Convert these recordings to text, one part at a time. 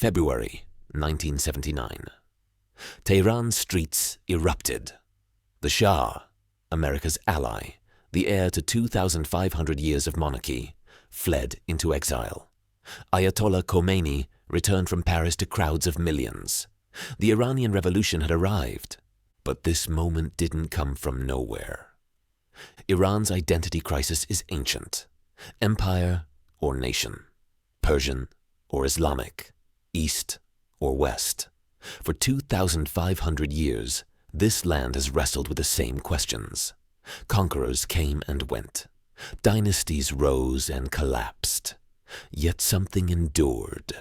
February 1979. Tehran's streets erupted. The Shah, America's ally, the heir to 2,500 years of monarchy, fled into exile. Ayatollah Khomeini returned from Paris to crowds of millions. The Iranian Revolution had arrived, but this moment didn't come from nowhere. Iran's identity crisis is ancient. Empire or nation, Persian or Islamic, East or West. For 2,500 years, this land has wrestled with the same questions. Conquerors came and went. Dynasties rose and collapsed. Yet something endured,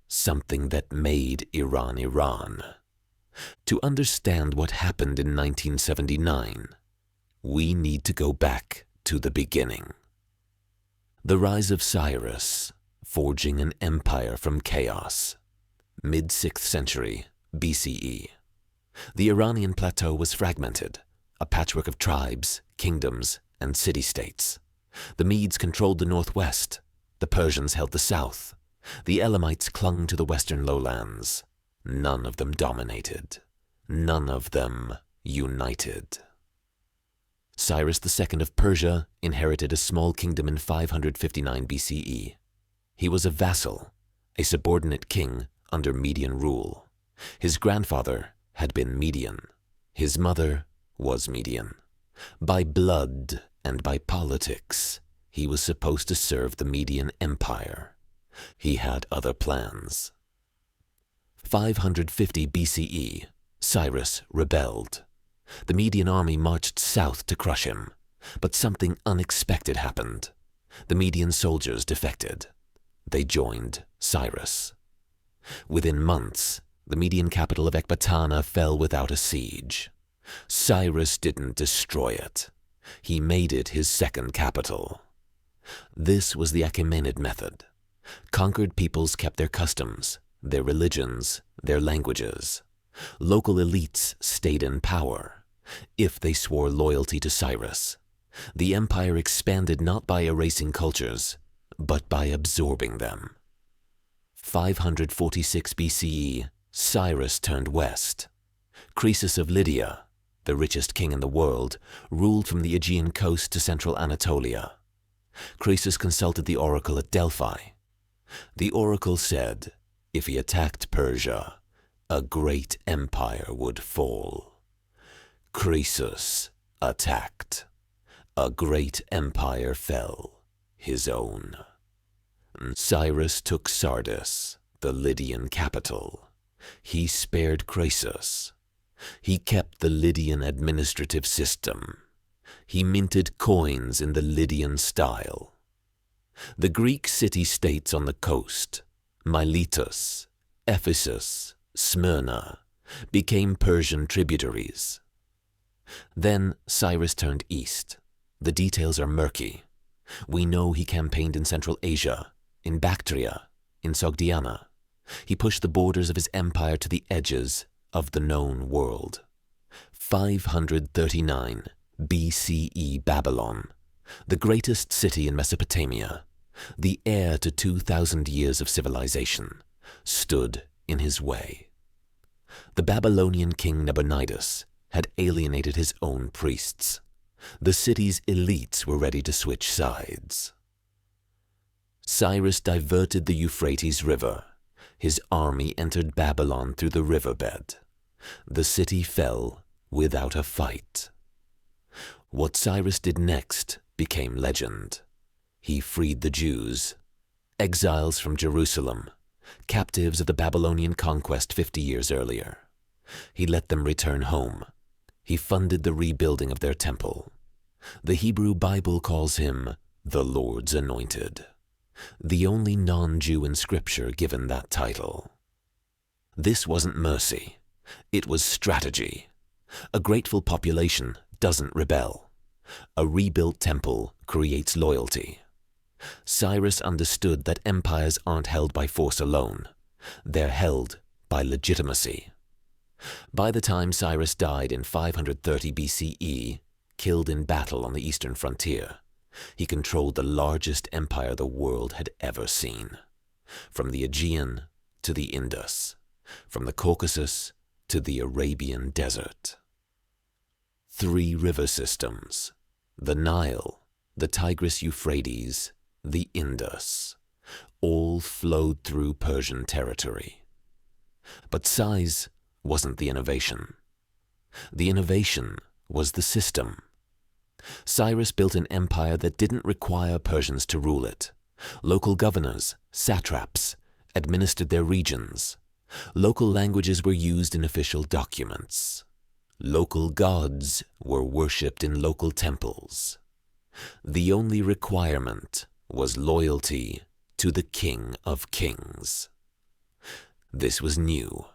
something that made Iran Iran. To understand what happened in 1979, we need to go back to the beginning. The rise of Cyrus, forging an empire from chaos. Mid-6th century BCE. The Iranian plateau was fragmented, a patchwork of tribes, kingdoms, and city-states. The Medes controlled the northwest. The Persians held the south. The Elamites clung to the western lowlands. None of them dominated. None of them united. Cyrus II of Persia inherited a small kingdom in 559 BCE. He was a vassal, a subordinate king under Median rule. His grandfather had been Median. His mother was Median. By blood and by politics, he was supposed to serve the Median Empire. He had other plans. 550 BCE, Cyrus rebelled. The Median army marched south to crush him, but something unexpected happened. The Median soldiers defected. They joined Cyrus. Within months, the Median capital of Ecbatana fell without a siege. Cyrus didn't destroy it. He made it his second capital. This was the Achaemenid method. Conquered peoples kept their customs, their religions, their languages. Local elites stayed in power, if they swore loyalty to Cyrus. The empire expanded not by erasing cultures, but by absorbing them. 546 BCE, Cyrus turned west. Croesus of Lydia, the richest king in the world, ruled from the Aegean coast to central Anatolia. Croesus consulted the oracle at Delphi. The oracle said, if he attacked Persia, a great empire would fall. Croesus attacked. A great empire fell, his own. Cyrus took Sardis, the Lydian capital. He spared Croesus. He kept the Lydian administrative system. He minted coins in the Lydian style. The Greek city-states on the coast, Miletus, Ephesus, Smyrna, became Persian tributaries. Then Cyrus turned east. The details are murky. We know he campaigned in Central Asia, in Bactria, in Sogdiana. He pushed the borders of his empire to the edges of the known world. 539 BCE Babylon, the greatest city in Mesopotamia, the heir to 2,000 years of civilization, stood in his way. The Babylonian king Nabonidus had alienated his own priests. The city's elites were ready to switch sides. Cyrus diverted the Euphrates River. His army entered Babylon through the riverbed. The city fell without a fight. What Cyrus did next became legend. He freed the Jews, exiles from Jerusalem, captives of the Babylonian conquest 50 years earlier. He let them return home. He funded the rebuilding of their temple. The Hebrew Bible calls him the Lord's Anointed, the only non-Jew in Scripture given that title. This wasn't mercy. It was strategy. A grateful population doesn't rebel. A rebuilt temple creates loyalty. Cyrus understood that empires aren't held by force alone. They're held by legitimacy. By the time Cyrus died in 530 BCE, killed in battle on the eastern frontier, he controlled the largest empire the world had ever seen. From the Aegean to the Indus, from the Caucasus to the Arabian Desert. 3 river systems, the Nile, the Tigris-Euphrates, the Indus, all flowed through Persian territory. But size wasn't the innovation. The innovation was the system. Cyrus built an empire that didn't require Persians to rule it. Local governors, satraps, administered their regions. Local languages were used in official documents. Local gods were worshipped in local temples. The only requirement was loyalty to the King of Kings. This was new.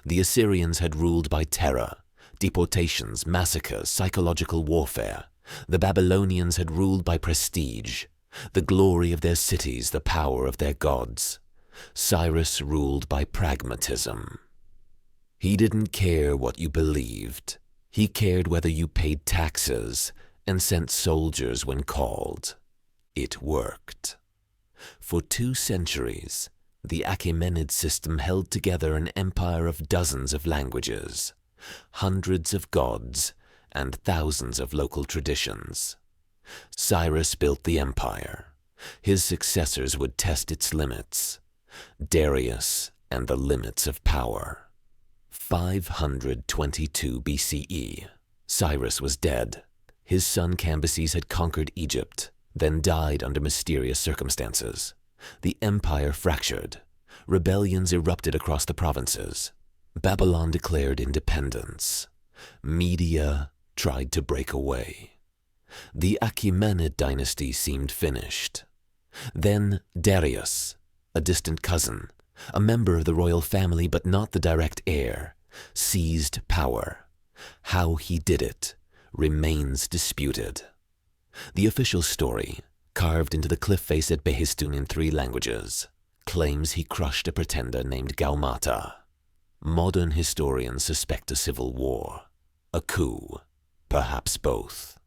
The Assyrians had ruled by terror, deportations, massacres, psychological warfare. The Babylonians had ruled by prestige, the glory of their cities, the power of their gods. Cyrus ruled by pragmatism. He didn't care what you believed. He cared whether you paid taxes and sent soldiers when called. It worked. For 2 centuries, the Achaemenid system held together an empire of dozens of languages, hundreds of gods, and thousands of local traditions. Cyrus built the empire. His successors would test its limits. Darius and the limits of power. 522 BCE. Cyrus was dead. His son Cambyses had conquered Egypt, then died under mysterious circumstances. The empire fractured. Rebellions erupted across the provinces. Babylon declared independence. Media tried to break away. The Achaemenid dynasty seemed finished. Then Darius, a distant cousin, a member of the royal family but not the direct heir, seized power. How he did it remains disputed. The official story, carved into the cliff face at Behistun in 3 languages, claims he crushed a pretender named Gaumata. Modern historians suspect a civil war, a coup, perhaps both.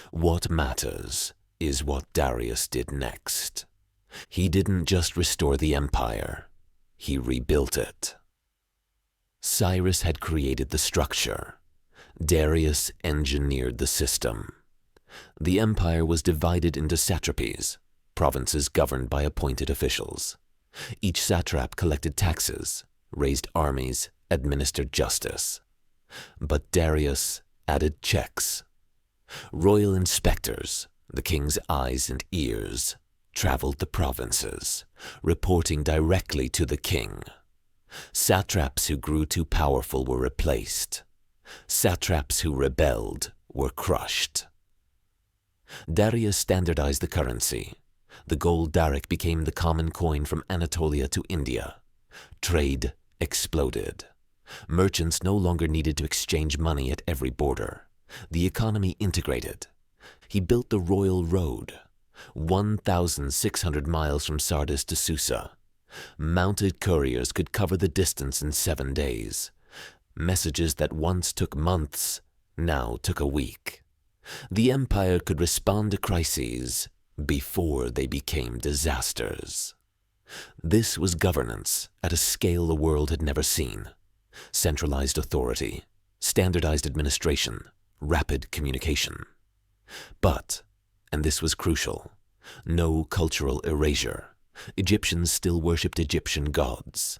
What matters is what Darius did next. He didn't just restore the empire, he rebuilt it. Cyrus had created the structure. Darius engineered the system. The empire was divided into satrapies, provinces governed by appointed officials. Each satrap collected taxes, raised armies, administered justice. But Darius added checks. Royal inspectors, the king's eyes and ears, traveled the provinces, reporting directly to the king. Satraps who grew too powerful were replaced. Satraps who rebelled were crushed. Darius standardized the currency. The gold darik became the common coin from Anatolia to India. Trade exploded. Merchants no longer needed to exchange money at every border. The economy integrated. He built the Royal Road, 1,600 miles from Sardis to Susa. Mounted couriers could cover the distance in 7 days. Messages that once took months now took a week. The empire could respond to crises before they became disasters. This was governance at a scale the world had never seen. Centralized authority, standardized administration, rapid communication. But, and this was crucial, no cultural erasure. Egyptians still worshipped Egyptian gods.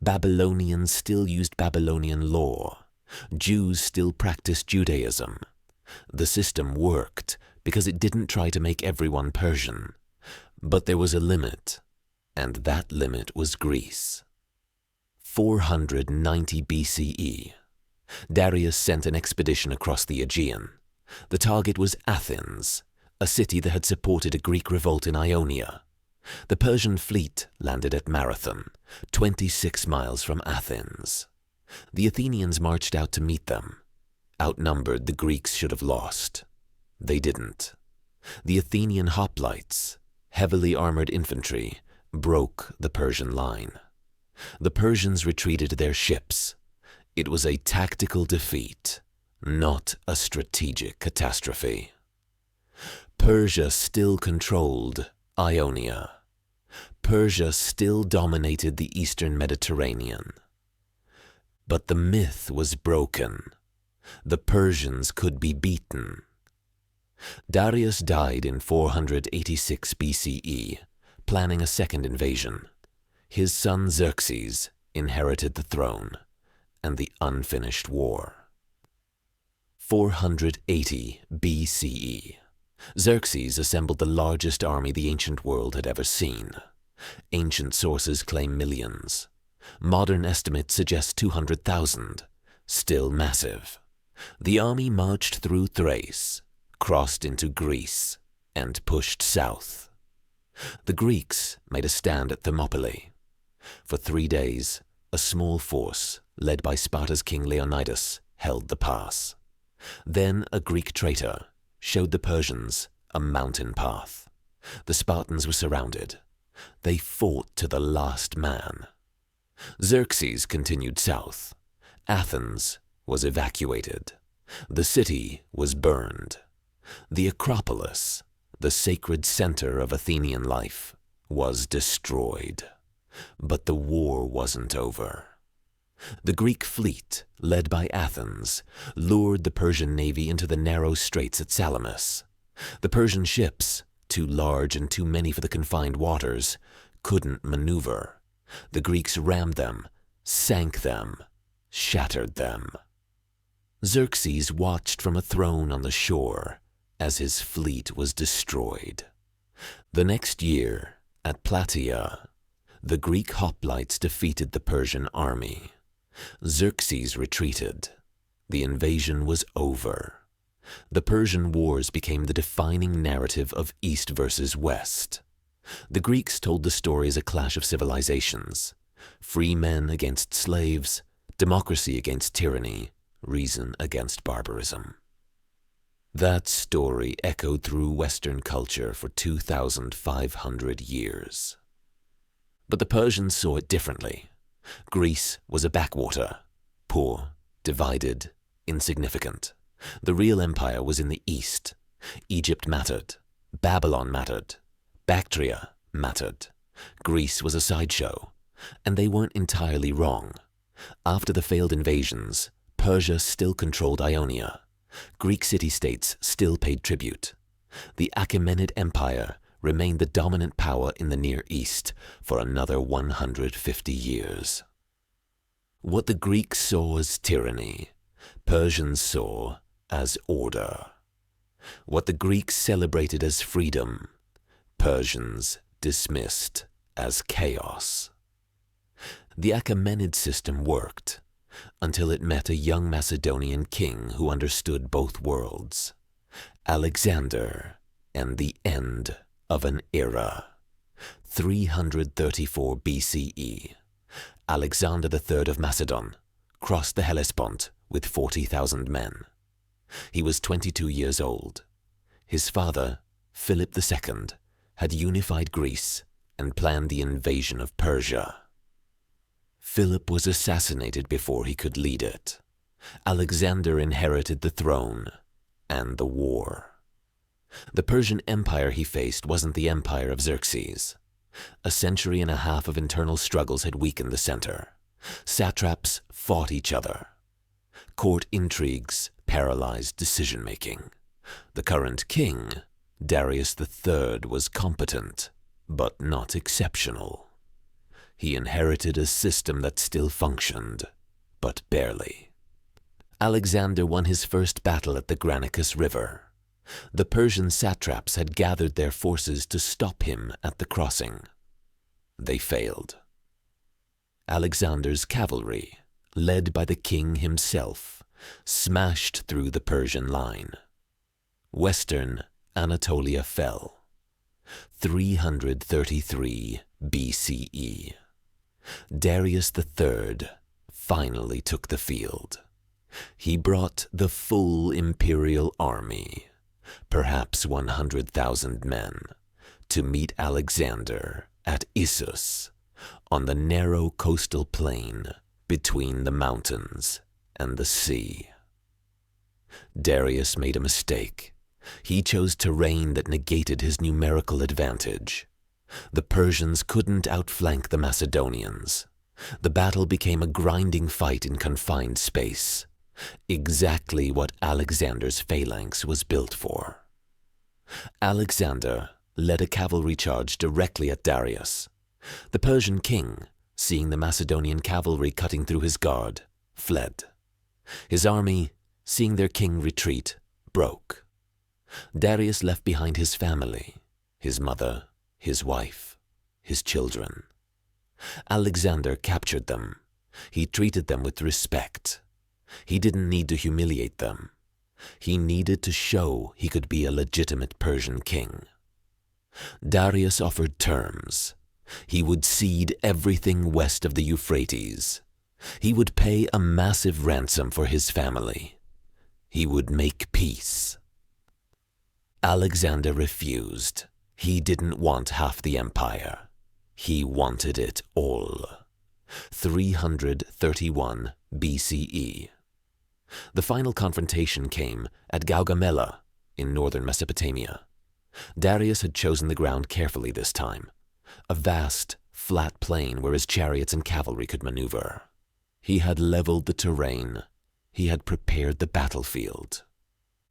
Babylonians still used Babylonian law. Jews still practiced Judaism. The system worked because it didn't try to make everyone Persian. But there was a limit, and that limit was Greece. 490 BCE. Darius sent an expedition across the Aegean. The target was Athens, a city that had supported a Greek revolt in Ionia. The Persian fleet landed at Marathon, 26 miles from Athens. The Athenians marched out to meet them. Outnumbered, the Greeks should have lost. They didn't. The Athenian hoplites, heavily armored infantry, broke the Persian line. The Persians retreated to their ships. It was a tactical defeat, not a strategic catastrophe. Persia still controlled Ionia. Persia still dominated the eastern Mediterranean. But the myth was broken. The Persians could be beaten. Darius died in 486 BCE, planning a second invasion. His son Xerxes inherited the throne and the unfinished war. 480 BCE. Xerxes assembled the largest army the ancient world had ever seen. Ancient sources claim millions. Modern estimates suggest 200,000, still massive. The army marched through Thrace, crossed into Greece, and pushed south. The Greeks made a stand at Thermopylae. For 3 days, a small force, led by Sparta's king Leonidas, held the pass. Then a Greek traitor showed the Persians a mountain path. The Spartans were surrounded. They fought to the last man. Xerxes continued south. Athens was evacuated. The city was burned. The Acropolis, the sacred center of Athenian life, was destroyed. But the war wasn't over. The Greek fleet, led by Athens, lured the Persian navy into the narrow straits at Salamis. The Persian ships, too large and too many for the confined waters, couldn't maneuver. The Greeks rammed them, sank them, shattered them. Xerxes watched from a throne on the shore as his fleet was destroyed. The next year, at Plataea, the Greek hoplites defeated the Persian army. Xerxes retreated. The invasion was over. The Persian Wars became the defining narrative of East versus West. The Greeks told the story as a clash of civilizations. Free men against slaves, democracy against tyranny, reason against barbarism. That story echoed through Western culture for 2,500 years. But the Persians saw it differently. Greece was a backwater, poor, divided, insignificant. The real empire was in the east. Egypt mattered. Babylon mattered. Bactria mattered. Greece was a sideshow. And they weren't entirely wrong. After the failed invasions, Persia still controlled Ionia. Greek city-states still paid tribute. The Achaemenid Empire remained the dominant power in the Near East for another 150 years. What the Greeks saw as tyranny, Persians saw as order. What the Greeks celebrated as freedom, Persians dismissed as chaos. The Achaemenid system worked until it met a young Macedonian king who understood both worlds. Alexander and the end of an era. 334 BCE. Alexander III of Macedon crossed the Hellespont with 40,000 men. He was 22 years old. His father, Philip II, had unified Greece and planned the invasion of Persia. Philip was assassinated before he could lead it. Alexander inherited the throne and the war. The Persian Empire he faced wasn't the empire of Xerxes. A century and a half of internal struggles had weakened the center. Satraps fought each other. Court intrigues paralyzed decision-making. The current king, Darius III, was competent, but not exceptional. He inherited a system that still functioned, but barely. Alexander won his first battle at the Granicus River. The Persian satraps had gathered their forces to stop him at the crossing. They failed. Alexander's cavalry, led by the king himself, smashed through the Persian line. Western Anatolia fell. 333 BCE. Darius III finally took the field. He brought the full imperial army, perhaps 100,000 men, to meet Alexander at Issus, on the narrow coastal plain between the mountains and the sea. Darius made a mistake. He chose terrain that negated his numerical advantage. The Persians couldn't outflank the Macedonians. The battle became a grinding fight in confined space, exactly what Alexander's phalanx was built for. Alexander led a cavalry charge directly at Darius. The Persian king, seeing the Macedonian cavalry cutting through his guard, fled. His army, seeing their king retreat, broke. Darius left behind his family, his mother, his wife, his children. Alexander captured them. He treated them with respect. He didn't need to humiliate them. He needed to show he could be a legitimate Persian king. Darius offered terms. He would cede everything west of the Euphrates. He would pay a massive ransom for his family. He would make peace. Alexander refused. He didn't want half the empire. He wanted it all. 331 BCE. The final confrontation came at Gaugamela in northern Mesopotamia. Darius had chosen the ground carefully this time, a vast, flat plain where his chariots and cavalry could maneuver. He had leveled the terrain. He had prepared the battlefield.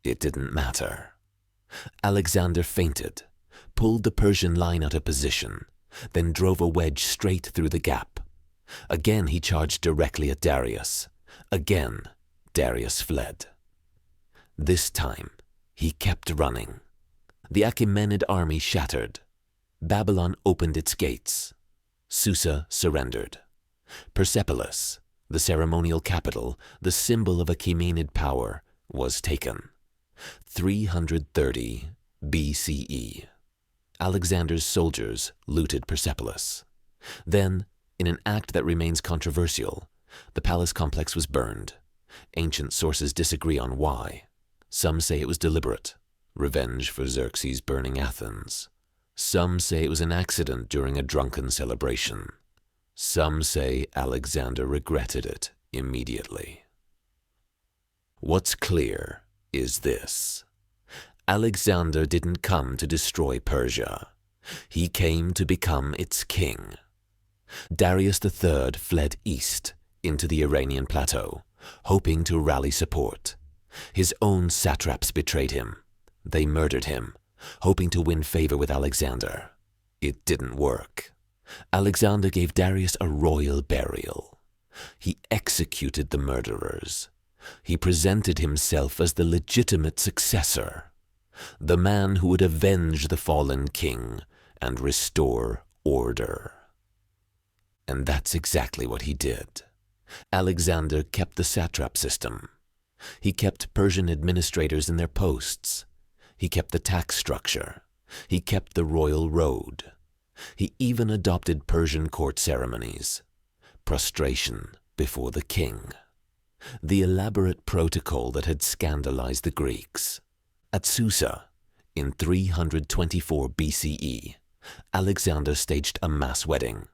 It didn't matter. Alexander feinted, pulled the Persian line out of position, then drove a wedge straight through the gap. Again he charged directly at Darius. Again, Darius fled. This time, he kept running. The Achaemenid army shattered. Babylon opened its gates. Susa surrendered. Persepolis, the ceremonial capital, the symbol of Achaemenid power, was taken. 330 BCE. Alexander's soldiers looted Persepolis. Then, in an act that remains controversial, the palace complex was burned. Ancient sources disagree on why. Some say it was deliberate, revenge for Xerxes burning Athens. Some say it was an accident during a drunken celebration. Some say Alexander regretted it immediately. What's clear is this. Alexander didn't come to destroy Persia. He came to become its king. Darius III fled east into the Iranian plateau, hoping to rally support. His own satraps betrayed him. They murdered him, hoping to win favor with Alexander. It didn't work. Alexander gave Darius a royal burial. He executed the murderers. He presented himself as the legitimate successor, the man who would avenge the fallen king and restore order. And that's exactly what he did. Alexander kept the satrap system. He kept Persian administrators in their posts. He kept the tax structure. He kept the royal road. He even adopted Persian court ceremonies. Prostration before the king. The elaborate protocol that had scandalized the Greeks. At Susa, in 324 BCE, Alexander staged a mass wedding.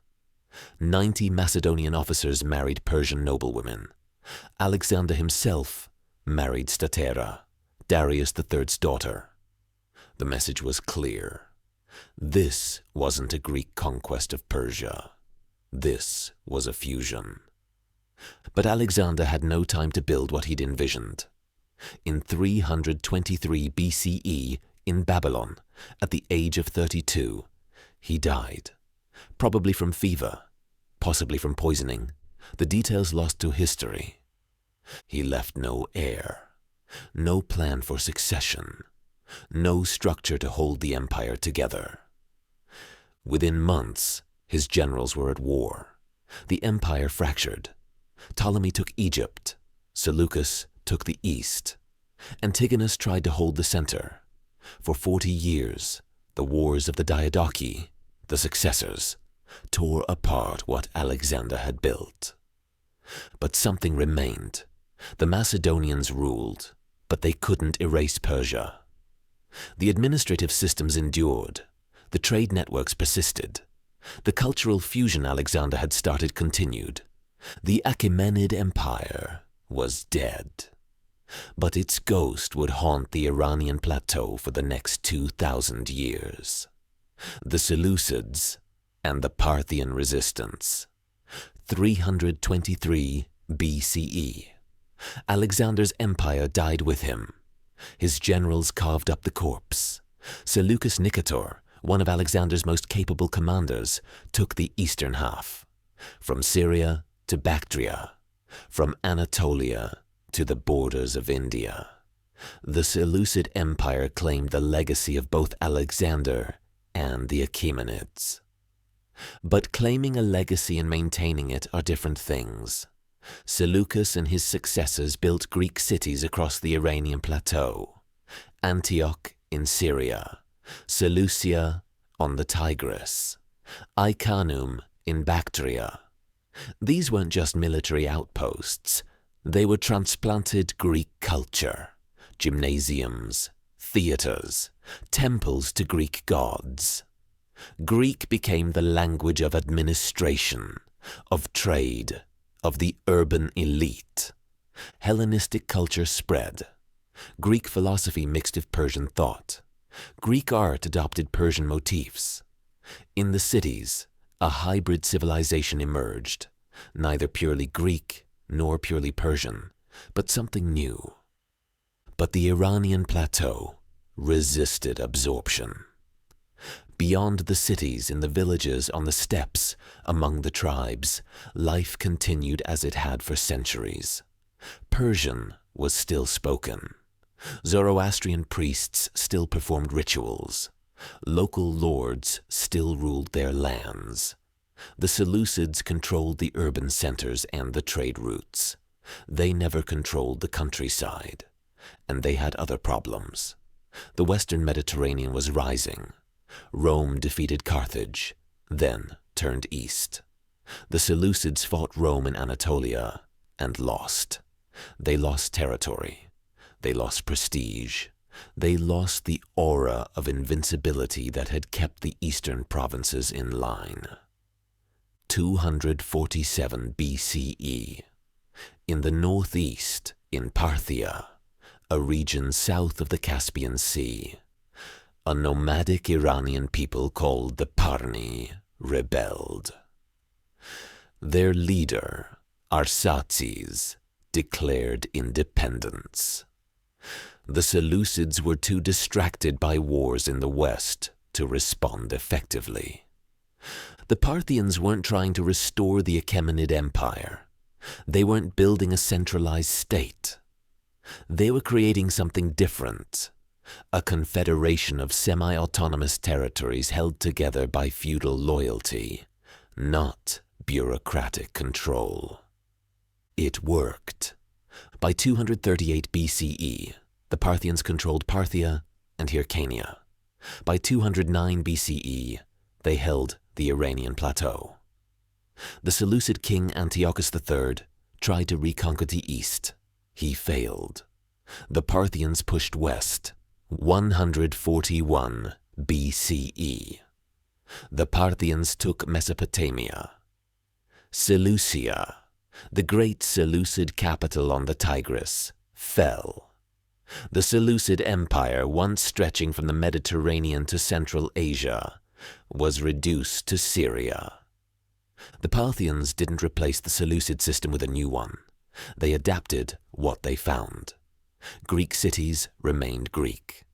90 Macedonian officers married Persian noblewomen. Alexander himself married Statera, Darius III's daughter. The message was clear. This wasn't a Greek conquest of Persia. This was a fusion. But Alexander had no time to build what he'd envisioned. In 323 BCE, in Babylon, at the age of 32, he died. Probably from fever, possibly from poisoning, the details lost to history. He left no heir, no plan for succession, no structure to hold the empire together. Within months, his generals were at war. The empire fractured. Ptolemy took Egypt. Seleucus took the east. Antigonus tried to hold the center. For 40 years, the wars of the Diadochi, the successors, tore apart what Alexander had built. But something remained. The Macedonians ruled, but they couldn't erase Persia. The administrative systems endured. The trade networks persisted. The cultural fusion Alexander had started continued. The Achaemenid Empire was dead. But its ghost would haunt the Iranian plateau for the next 2,000 years. the Seleucids, and the Parthian resistance. 323 BCE. Alexander's empire died with him. His generals carved up the corpse. Seleucus Nicator, one of Alexander's most capable commanders, took the eastern half, from Syria to Bactria, from Anatolia to the borders of India. The Seleucid Empire claimed the legacy of both Alexander and the Achaemenids. But claiming a legacy and maintaining it are different things. Seleucus and his successors built Greek cities across the Iranian plateau, Antioch in Syria, Seleucia on the Tigris, Icanium in Bactria. These weren't just military outposts, they were transplanted Greek culture, gymnasiums, theaters, temples to Greek gods. Greek became the language of administration, of trade, of the urban elite. Hellenistic culture spread. Greek philosophy mixed with Persian thought. Greek art adopted Persian motifs. In the cities, a hybrid civilization emerged, neither purely Greek nor purely Persian, but something new. But the Iranian plateau resisted absorption. Beyond the cities, in the villages, on the steppes, among the tribes, life continued as it had for centuries. Persian was still spoken. Zoroastrian priests still performed rituals. Local lords still ruled their lands. The Seleucids controlled the urban centers and the trade routes. They never controlled the countryside. And they had other problems. The Western Mediterranean was rising. Rome defeated Carthage, then turned east. The Seleucids fought Rome in Anatolia and lost. They lost territory. They lost prestige. They lost the aura of invincibility that had kept the eastern provinces in line. 247 BCE. In the northeast, in Parthia, a region south of the Caspian Sea, a nomadic Iranian people called the Parni rebelled. Their leader, Arsaces, declared independence. The Seleucids were too distracted by wars in the west to respond effectively. The Parthians weren't trying to restore the Achaemenid Empire. They weren't building a centralized state. They were creating something different. A confederation of semi-autonomous territories held together by feudal loyalty, not bureaucratic control. It worked. By 238 BCE, the Parthians controlled Parthia and Hyrcania. By 209 BCE, they held the Iranian plateau. The Seleucid king Antiochus III tried to reconquer the east. He failed. The Parthians pushed west. 141 BCE. The Parthians took Mesopotamia. Seleucia, the great Seleucid capital on the Tigris, fell. The Seleucid Empire, once stretching from the Mediterranean to Central Asia, was reduced to Syria. The Parthians didn't replace the Seleucid system with a new one. They adapted what they found. Greek cities remained Greek.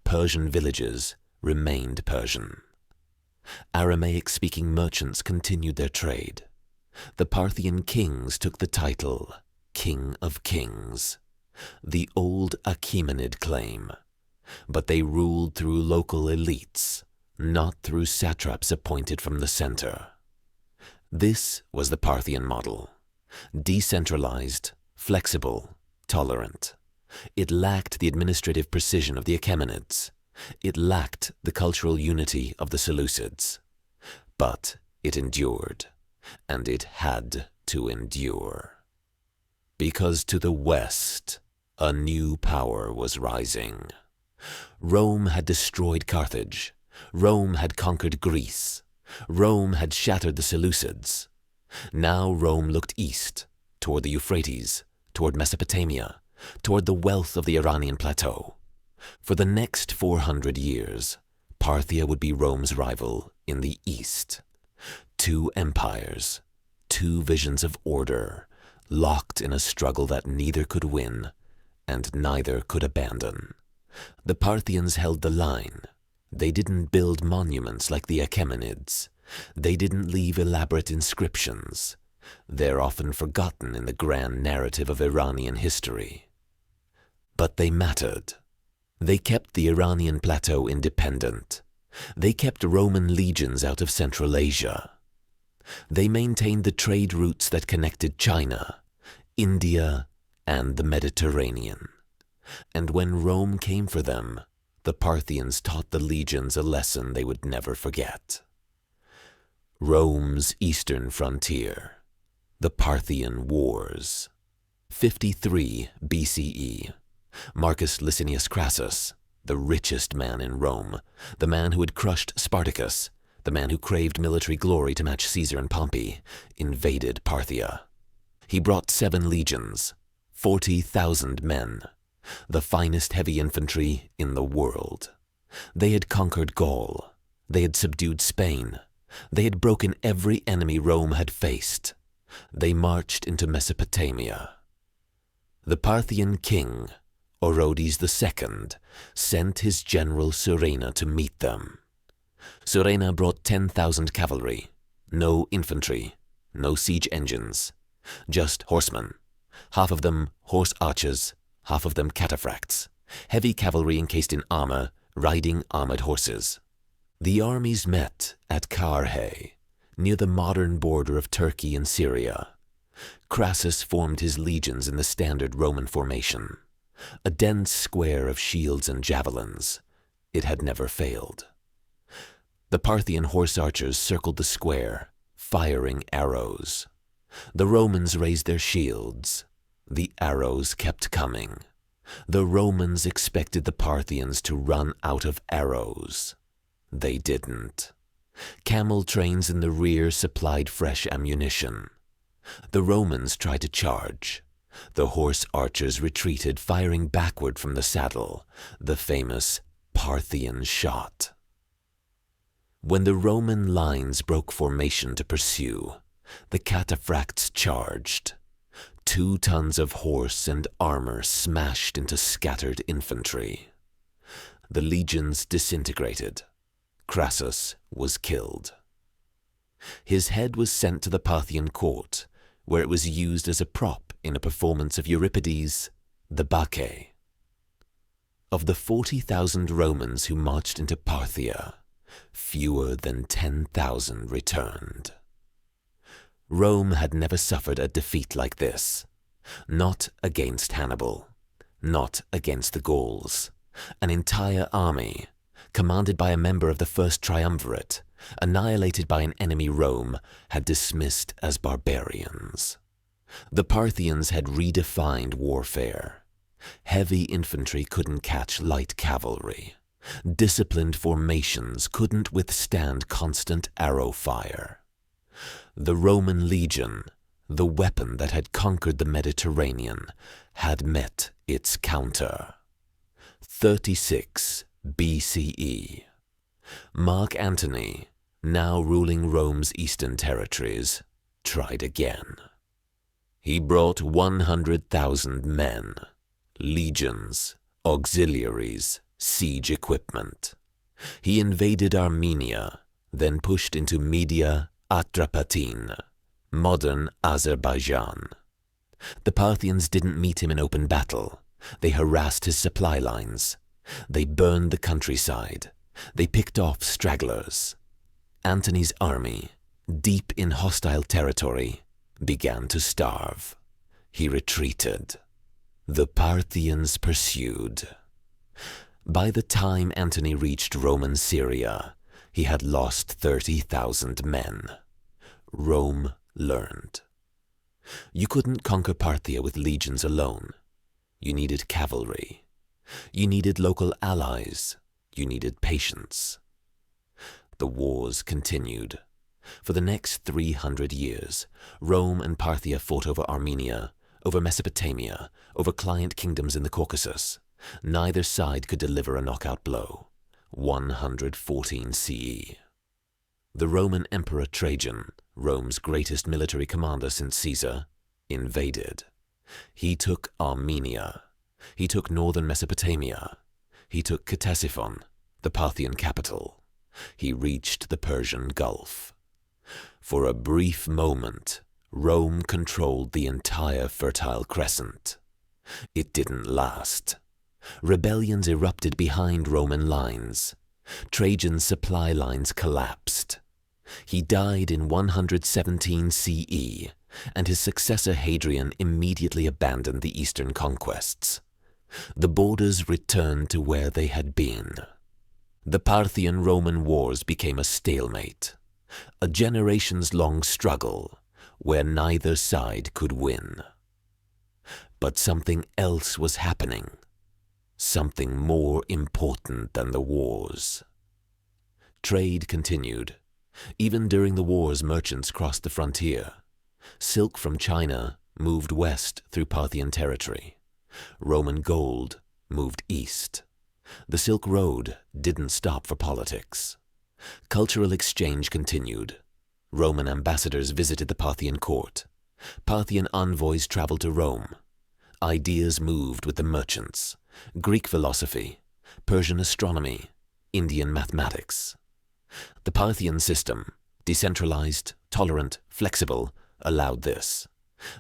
Persian villages remained Persian. Aramaic-speaking merchants continued their trade. The Parthian kings took the title King of Kings, the old Achaemenid claim, but they ruled through local elites, not through satraps appointed from the center. This was the Parthian model. Decentralized, flexible, tolerant. It lacked the administrative precision of the Achaemenids. It lacked the cultural unity of the Seleucids. But it endured, and it had to endure. Because to the west, a new power was rising. Rome had destroyed Carthage. Rome had conquered Greece. Rome had shattered the Seleucids. Now Rome looked east, toward the Euphrates, toward Mesopotamia, toward the wealth of the Iranian plateau. For the next 400 years, Parthia would be Rome's rival in the east. Two empires, two visions of order, locked in a struggle that neither could win and neither could abandon. The Parthians held the line. They didn't build monuments like the Achaemenids. They didn't leave elaborate inscriptions. They're often forgotten in the grand narrative of Iranian history. But they mattered. They kept the Iranian plateau independent. They kept Roman legions out of Central Asia. They maintained the trade routes that connected China, India, and the Mediterranean. And when Rome came for them, the Parthians taught the legions a lesson they would never forget. Rome's eastern frontier, the Parthian Wars. 53 BCE, Marcus Licinius Crassus, the richest man in Rome, the man who had crushed Spartacus, the man who craved military glory to match Caesar and Pompey, invaded Parthia. He brought 7 legions, 40,000 men, the finest heavy infantry in the world. They had conquered Gaul. They had subdued Spain. They had broken every enemy Rome had faced. They marched into Mesopotamia. The Parthian king, Orodes II, sent his general Surena to meet them. Surena brought 10,000 cavalry, no infantry, no siege engines, just horsemen, half of them horse archers, half of them cataphracts, heavy cavalry encased in armor, riding armored horses. The armies met at Qarhe, near the modern border of Turkey and Syria. Crassus formed his legions in the standard Roman formation, a dense square of shields and javelins. It had never failed. The Parthian horse archers circled the square, firing arrows. The Romans raised their shields. The arrows kept coming. The Romans expected the Parthians to run out of arrows. They didn't. Camel trains in the rear supplied fresh ammunition. The Romans tried to charge. The horse archers retreated, firing backward from the saddle, the famous Parthian shot. When the Roman lines broke formation to pursue, the cataphracts charged. 2 tons of horse and armor smashed into scattered infantry. The legions disintegrated. Crassus was killed. His head was sent to the Parthian court, where it was used as a prop in a performance of Euripides' The Bacchae. Of the 40,000 Romans who marched into Parthia, fewer than 10,000 returned. Rome had never suffered a defeat like this. Not against Hannibal, not against the Gauls. An entire army, commanded by a member of the first triumvirate, annihilated by an enemy Rome, had dismissed as barbarians. The Parthians had redefined warfare. Heavy infantry couldn't catch light cavalry. Disciplined formations couldn't withstand constant arrow fire. The Roman legion, the weapon that had conquered the Mediterranean, had met its counter. 36 BCE. Mark Antony, now ruling Rome's eastern territories, tried again. He brought 100,000 men, legions, auxiliaries, siege equipment. He invaded Armenia, then pushed into Media, Atropatene, modern Azerbaijan. The Parthians didn't meet him in open battle. They harassed his supply lines. They burned the countryside. They picked off stragglers. Antony's army, deep in hostile territory, began to starve. He retreated. The Parthians pursued. By the time Antony reached Roman Syria, he had lost 30,000 men. Rome learned. You couldn't conquer Parthia with legions alone. You needed cavalry. You needed local allies. You needed patience. The wars continued. For the next 300 years, Rome and Parthia fought over Armenia, over Mesopotamia, over client kingdoms in the Caucasus. Neither side could deliver a knockout blow. 114 CE. The Roman Emperor Trajan, Rome's greatest military commander since Caesar, invaded. He took Armenia. He took northern Mesopotamia. He took Ctesiphon, the Parthian capital. He reached the Persian Gulf. For a brief moment, Rome controlled the entire Fertile Crescent. It didn't last. Rebellions erupted behind Roman lines. Trajan's supply lines collapsed. He died in 117 CE, and his successor Hadrian immediately abandoned the eastern conquests. The borders returned to where they had been. The Parthian-Roman wars became a stalemate, a generations-long struggle where neither side could win. But something else was happening, something more important than the wars. Trade continued. Even during the wars, merchants crossed the frontier. Silk from China moved west through Parthian territory. Roman gold moved east. The Silk Road didn't stop for politics. Cultural exchange continued. Roman ambassadors visited the Parthian court. Parthian envoys traveled to Rome. Ideas moved with the merchants. Greek philosophy, Persian astronomy, Indian mathematics. The Parthian system, decentralized, tolerant, flexible, allowed this.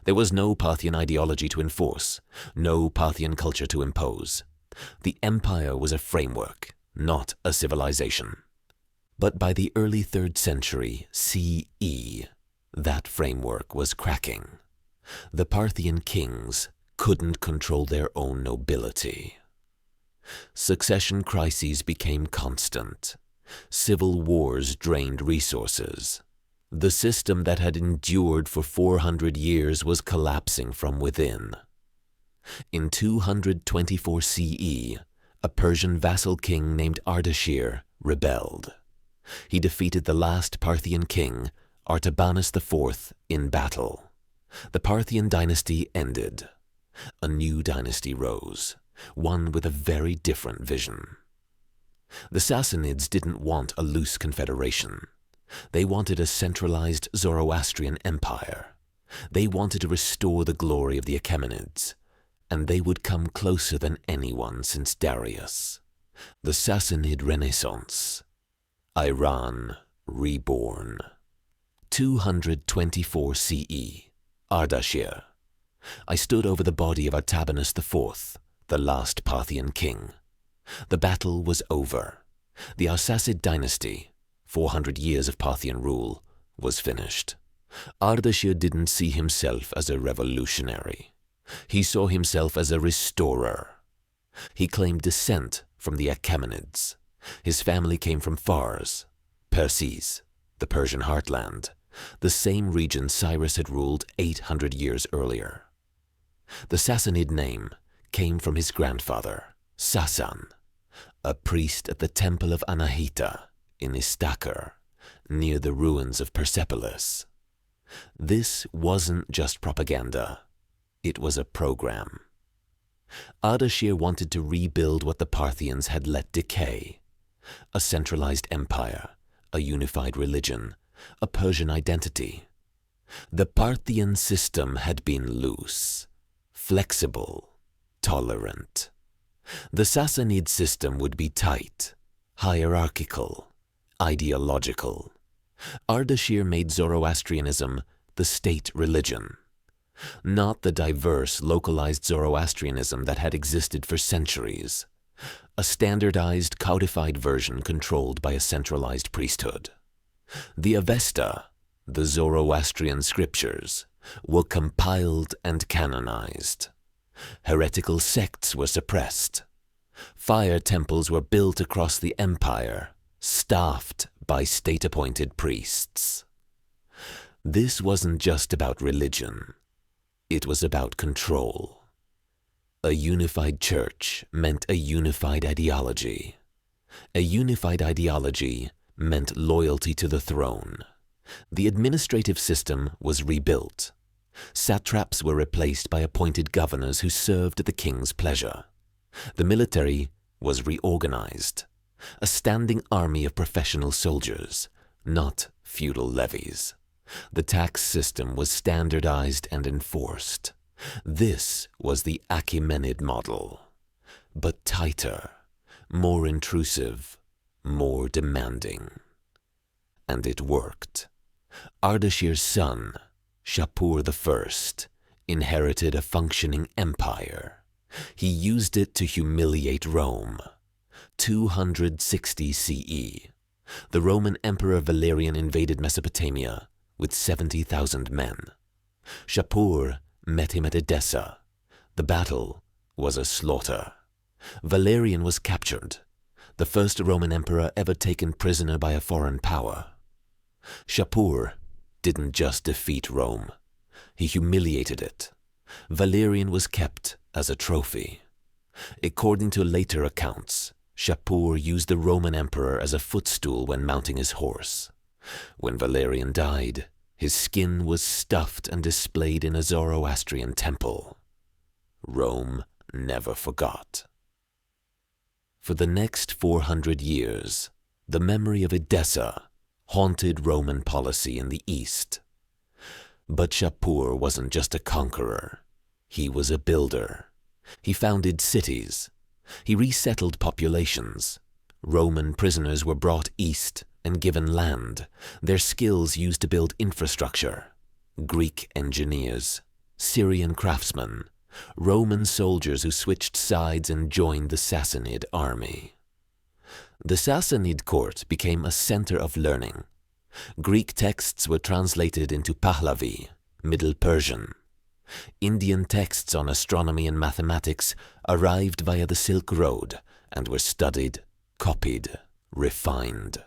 There was no Parthian ideology to enforce, no Parthian culture to impose. The empire was a framework, not a civilization. But by the early 3rd century CE, that framework was cracking. The Parthian kings couldn't control their own nobility. Succession crises became constant. Civil wars drained resources. The system that had endured for 400 years was collapsing from within. In 224 CE, a Persian vassal king named Ardashir rebelled. He defeated the last Parthian king, Artabanus IV, in battle. The Parthian dynasty ended. A new dynasty rose, one with a very different vision. The Sassanids didn't want a loose confederation. They wanted a centralized Zoroastrian empire. They wanted to restore the glory of the Achaemenids, and they would come closer than anyone since Darius. The Sassanid Renaissance. Iran reborn. 224 CE. Ardashir. I stood over the body of Artabanus IV, the last Parthian king. The battle was over. The Arsacid dynasty, 400 years of Parthian rule, was finished. Ardashir didn't see himself as a revolutionary. He saw himself as a restorer. He claimed descent from the Achaemenids. His family came from Fars, Perses, the Persian heartland, the same region Cyrus had ruled 800 years earlier. The Sassanid name came from his grandfather, Sassan, a priest at the temple of Anahita in Istakhr, near the ruins of Persepolis. This wasn't just propaganda. It was a program. Ardashir wanted to rebuild what the Parthians had let decay. A centralized empire, a unified religion, a Persian identity. The Parthian system had been loose, flexible, tolerant. The Sassanid system would be tight, hierarchical, ideological. Ardashir made Zoroastrianism the state religion, not the diverse, localized Zoroastrianism that had existed for centuries, a standardized, codified version controlled by a centralized priesthood. The Avesta, the Zoroastrian scriptures, were compiled and canonized. Heretical sects were suppressed. Fire temples were built across the empire, staffed by state-appointed priests. This wasn't just about religion. It was about control. A unified church meant a unified ideology. A unified ideology meant loyalty to the throne. The administrative system was rebuilt. Satraps were replaced by appointed governors who served at the king's pleasure. The military was reorganized. a standing army of professional soldiers, not feudal levies. The tax system was standardized and enforced. This was the Achaemenid model, but tighter, more intrusive, more demanding. And it worked. Ardashir's son, Shapur I, inherited a functioning empire. He used it to humiliate Rome. 260 CE, the Roman Emperor Valerian invaded Mesopotamia with 70,000 men. Shapur met him at Edessa. The battle was a slaughter. Valerian was captured, the first Roman emperor ever taken prisoner by a foreign power. Shapur didn't just defeat Rome, he humiliated it. Valerian was kept as a trophy. According to later accounts, Shapur used the Roman emperor as a footstool when mounting his horse. When Valerian died, his skin was stuffed and displayed in a Zoroastrian temple. Rome never forgot. For the next 400 years, the memory of Edessa haunted Roman policy in the east. But Shapur wasn't just a conqueror. He was a builder. He founded cities. He resettled populations. Roman prisoners were brought east and given land, their skills used to build infrastructure. Greek engineers, Syrian craftsmen, Roman soldiers who switched sides and joined the Sassanid army. The Sassanid court became a center of learning. Greek texts were translated into Pahlavi, Middle Persian. Indian texts on astronomy and mathematics arrived via the Silk Road and were studied, copied, refined.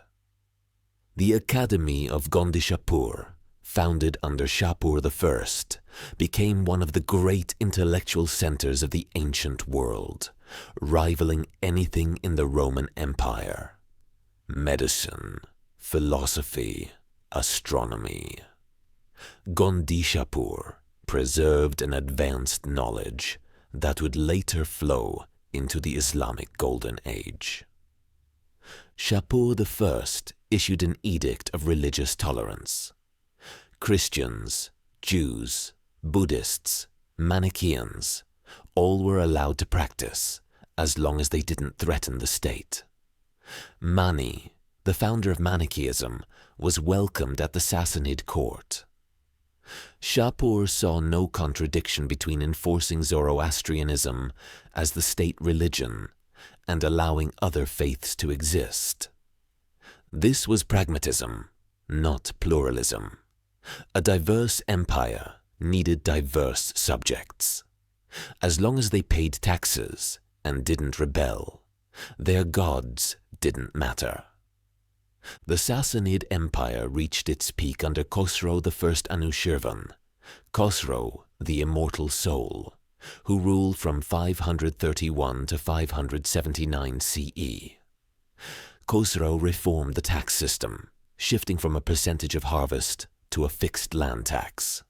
The Academy of Gondishapur, founded under Shapur I, became one of the great intellectual centers of the ancient world, rivaling anything in the Roman Empire. Medicine, philosophy, astronomy. Gondishapur preserved an advanced knowledge that would later flow into the Islamic Golden Age. Shapur I issued an edict of religious tolerance. Christians, Jews, Buddhists, Manichaeans, all were allowed to practice as long as they didn't threaten the state. Mani, the founder of Manichaeism, was welcomed at the Sassanid court. Shapur saw no contradiction between enforcing Zoroastrianism as the state religion and allowing other faiths to exist. This was pragmatism, not pluralism. A diverse empire needed diverse subjects. As long as they paid taxes and didn't rebel, their gods didn't matter. The Sassanid Empire reached its peak under Khosrow I Anushirvan, Khosrow the Immortal Soul, who ruled from 531 to 579 CE. Khosrow reformed the tax system, shifting from a percentage of harvest to a fixed land tax.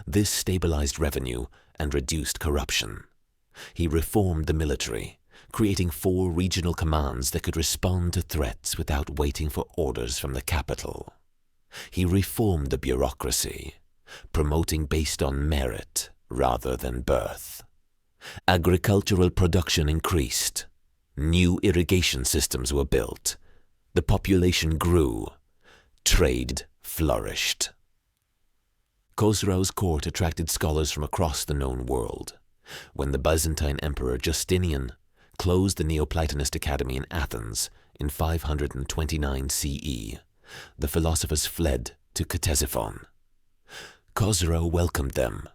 This stabilized revenue and reduced corruption. He reformed the military, creating 4 regional commands that could respond to threats without waiting for orders from the capital. He reformed the bureaucracy, promoting based on merit rather than birth. Agricultural production increased. New irrigation systems were built. The population grew. Trade flourished. Khosrow's court attracted scholars from across the known world. When the Byzantine Emperor Justinian closed the Neoplatonist Academy in Athens in 529 CE, the philosophers fled to Ctesiphon. Khosrow welcomed them.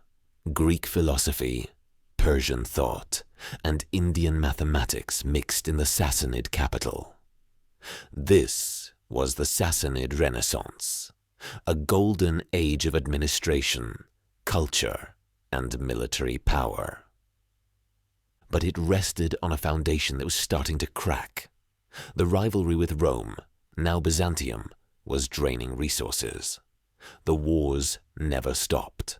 Greek philosophy, Persian thought, and Indian mathematics mixed in the Sassanid capital. This was the Sassanid Renaissance, a golden age of administration, culture, and military power. But it rested on a foundation that was starting to crack. The rivalry with Rome, now Byzantium, was draining resources. The wars never stopped.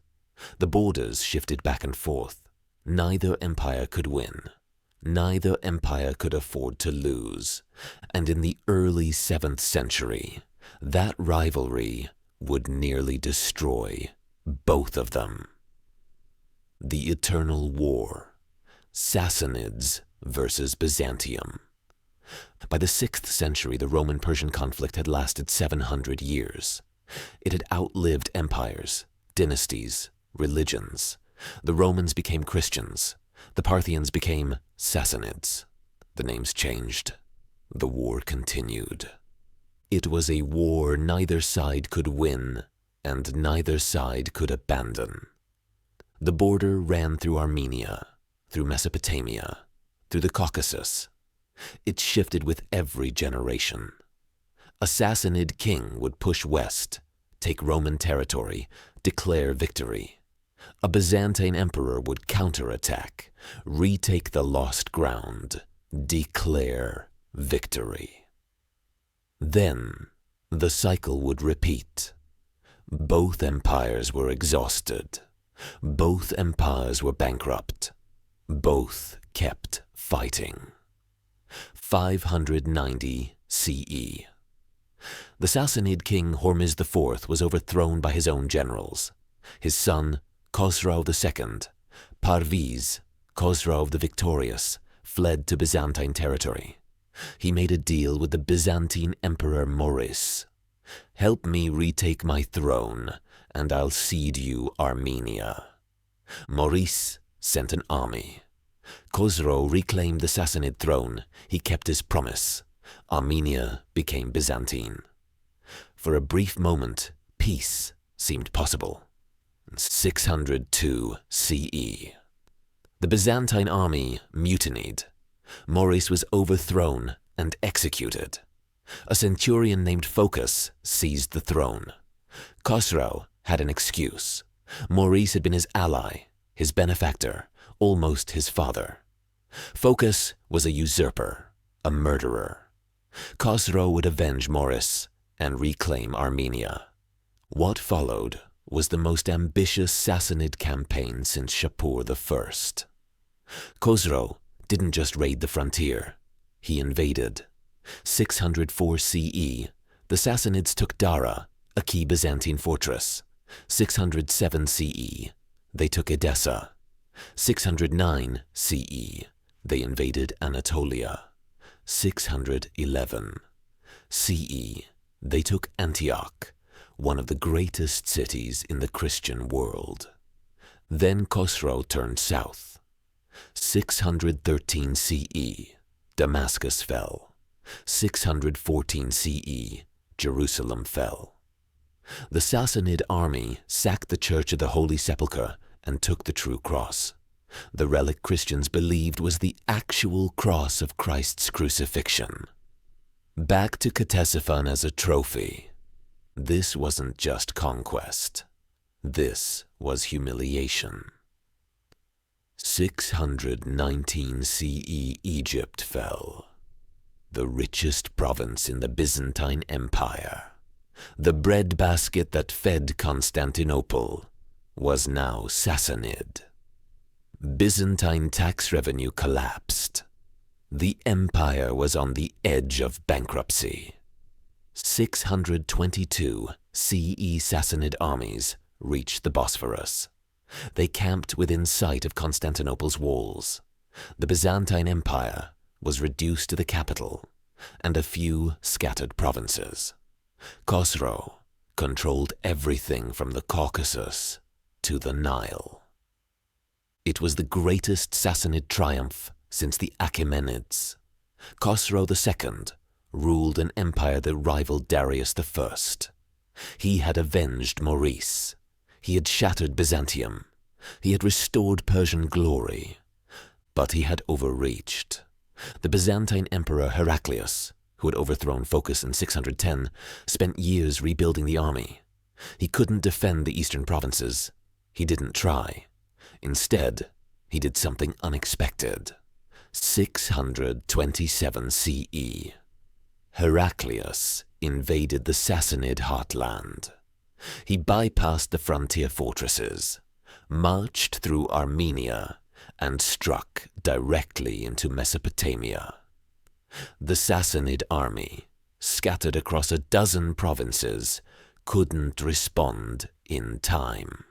The borders shifted back and forth. Neither empire could win. neither empire could afford to lose, and in the early 7th century, that rivalry would nearly destroy both of them. The Eternal War, Sassanids versus Byzantium. By the 6th century, the Roman-Persian conflict had lasted 700 years. It had outlived empires, dynasties, religions. The Romans became Christians. The Parthians became Sassanids. The names changed. The war continued. It was a war neither side could win and neither side could abandon. The border ran through Armenia, through Mesopotamia, through the Caucasus. It shifted with every generation. A Sassanid king would push west, take Roman territory, declare victory. A Byzantine emperor would counterattack, retake the lost ground, declare victory. Then the cycle would repeat. Both empires were exhausted. Both empires were bankrupt. Both kept fighting. 590 CE. The Sassanid king Hormizd IV was overthrown by his own generals. His son, Khosrau II, Parviz, Khosrau the Victorious, fled to Byzantine territory. He made a deal with the Byzantine Emperor Maurice. "Help me retake my throne, and I'll cede you Armenia." Maurice sent an army. Khosrau reclaimed the Sassanid throne. He kept his promise. Armenia became Byzantine. For a brief moment, peace seemed possible. 602 CE. The Byzantine army mutinied. Maurice was overthrown and executed. A centurion named Phocas seized the throne. Khosrau had an excuse. Maurice had been his ally, his benefactor, almost his father. Phocas was a usurper, a murderer. Khosrau would avenge Maurice and reclaim Armenia. What followed was the most ambitious Sassanid campaign since Shapur I. Khosrau didn't just raid the frontier, he invaded. 604 CE, the Sassanids took Dara, a key Byzantine fortress. 607 CE, they took Edessa. 609 CE, they invaded Anatolia. 611 CE, they took Antioch, one of the greatest cities in the Christian world. Then Khosrau turned south. 613 CE, Damascus fell. 614 CE, Jerusalem fell. The Sassanid army sacked the Church of the Holy Sepulchre and took the true cross. The relic Christians believed was the actual cross of Christ's crucifixion. Back to Ctesiphon as a trophy. This wasn't just conquest. This was humiliation. 619 CE, Egypt fell. The richest province in the Byzantine Empire. The breadbasket that fed Constantinople was now Sassanid. Byzantine tax revenue collapsed. The empire was on the edge of bankruptcy. 622 CE Sassanid armies reached the Bosphorus. They camped within sight of Constantinople's walls. The Byzantine Empire was reduced to the capital and a few scattered provinces. Khosrau controlled everything from the Caucasus to the Nile. It was the greatest Sassanid triumph since the Achaemenids. Khosrau II ruled an empire that rivaled Darius I. He had avenged Maurice. He had shattered Byzantium. He had restored Persian glory. But he had overreached. The Byzantine Emperor Heraclius, who had overthrown Phocas in 610, spent years rebuilding the army. He couldn't defend the eastern provinces. He didn't try. Instead, he did something unexpected. 627 CE. Heraclius invaded the Sassanid heartland. He bypassed the frontier fortresses, marched through Armenia, and struck directly into Mesopotamia. The Sassanid army, scattered across a dozen provinces, couldn't respond in time.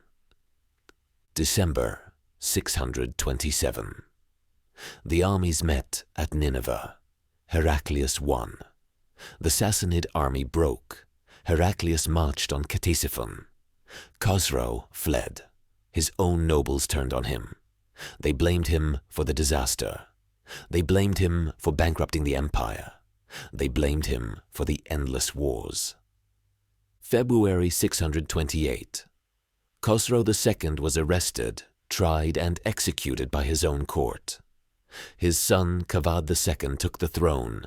December 627. The armies met at Nineveh. Heraclius won. The Sassanid army broke. Heraclius marched on Ctesiphon. Khosrow fled. His own nobles turned on him. They blamed him for the disaster. They blamed him for bankrupting the empire. They blamed him for the endless wars. February 628. Khosrow II was arrested, tried, and executed by his own court. His son Kavad II took the throne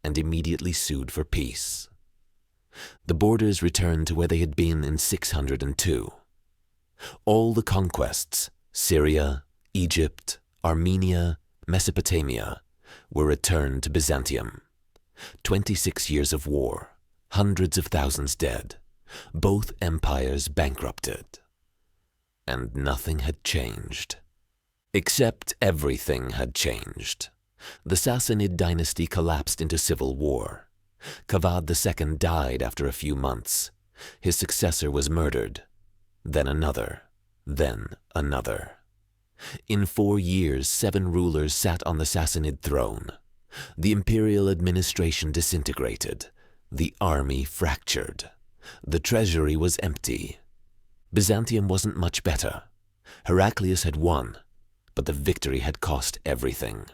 and immediately sued for peace. The borders returned to where they had been in 602. All the conquests, Syria, Egypt, Armenia, Mesopotamia, were returned to Byzantium. 26 years of war, hundreds of thousands dead, both empires bankrupted. And nothing had changed. Except everything had changed. The Sassanid dynasty collapsed into civil war. Kavad II died after a few months. His successor was murdered. Then another. Then another. In 4 years, 7 rulers sat on the Sassanid throne. The imperial administration disintegrated. The army fractured. The treasury was empty. Byzantium wasn't much better. Heraclius had won, but the victory had cost everything.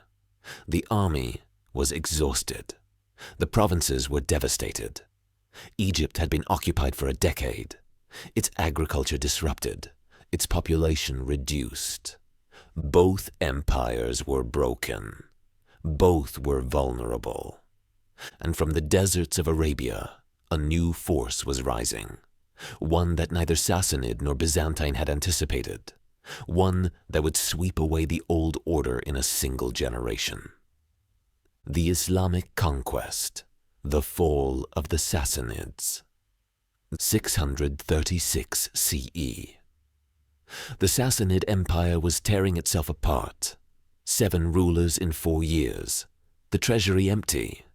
The army was exhausted. The provinces were devastated. Egypt had been occupied for a decade. Its agriculture disrupted. Its population reduced. Both empires were broken. Both were vulnerable. And from the deserts of Arabia, a new force was rising. One that neither Sassanid nor Byzantine had anticipated. One that would sweep away the old order in a single generation. The Islamic Conquest, the fall of the Sassanids. 636 CE. The Sassanid Empire was tearing itself apart. 7 rulers in 4 years. The treasury empty.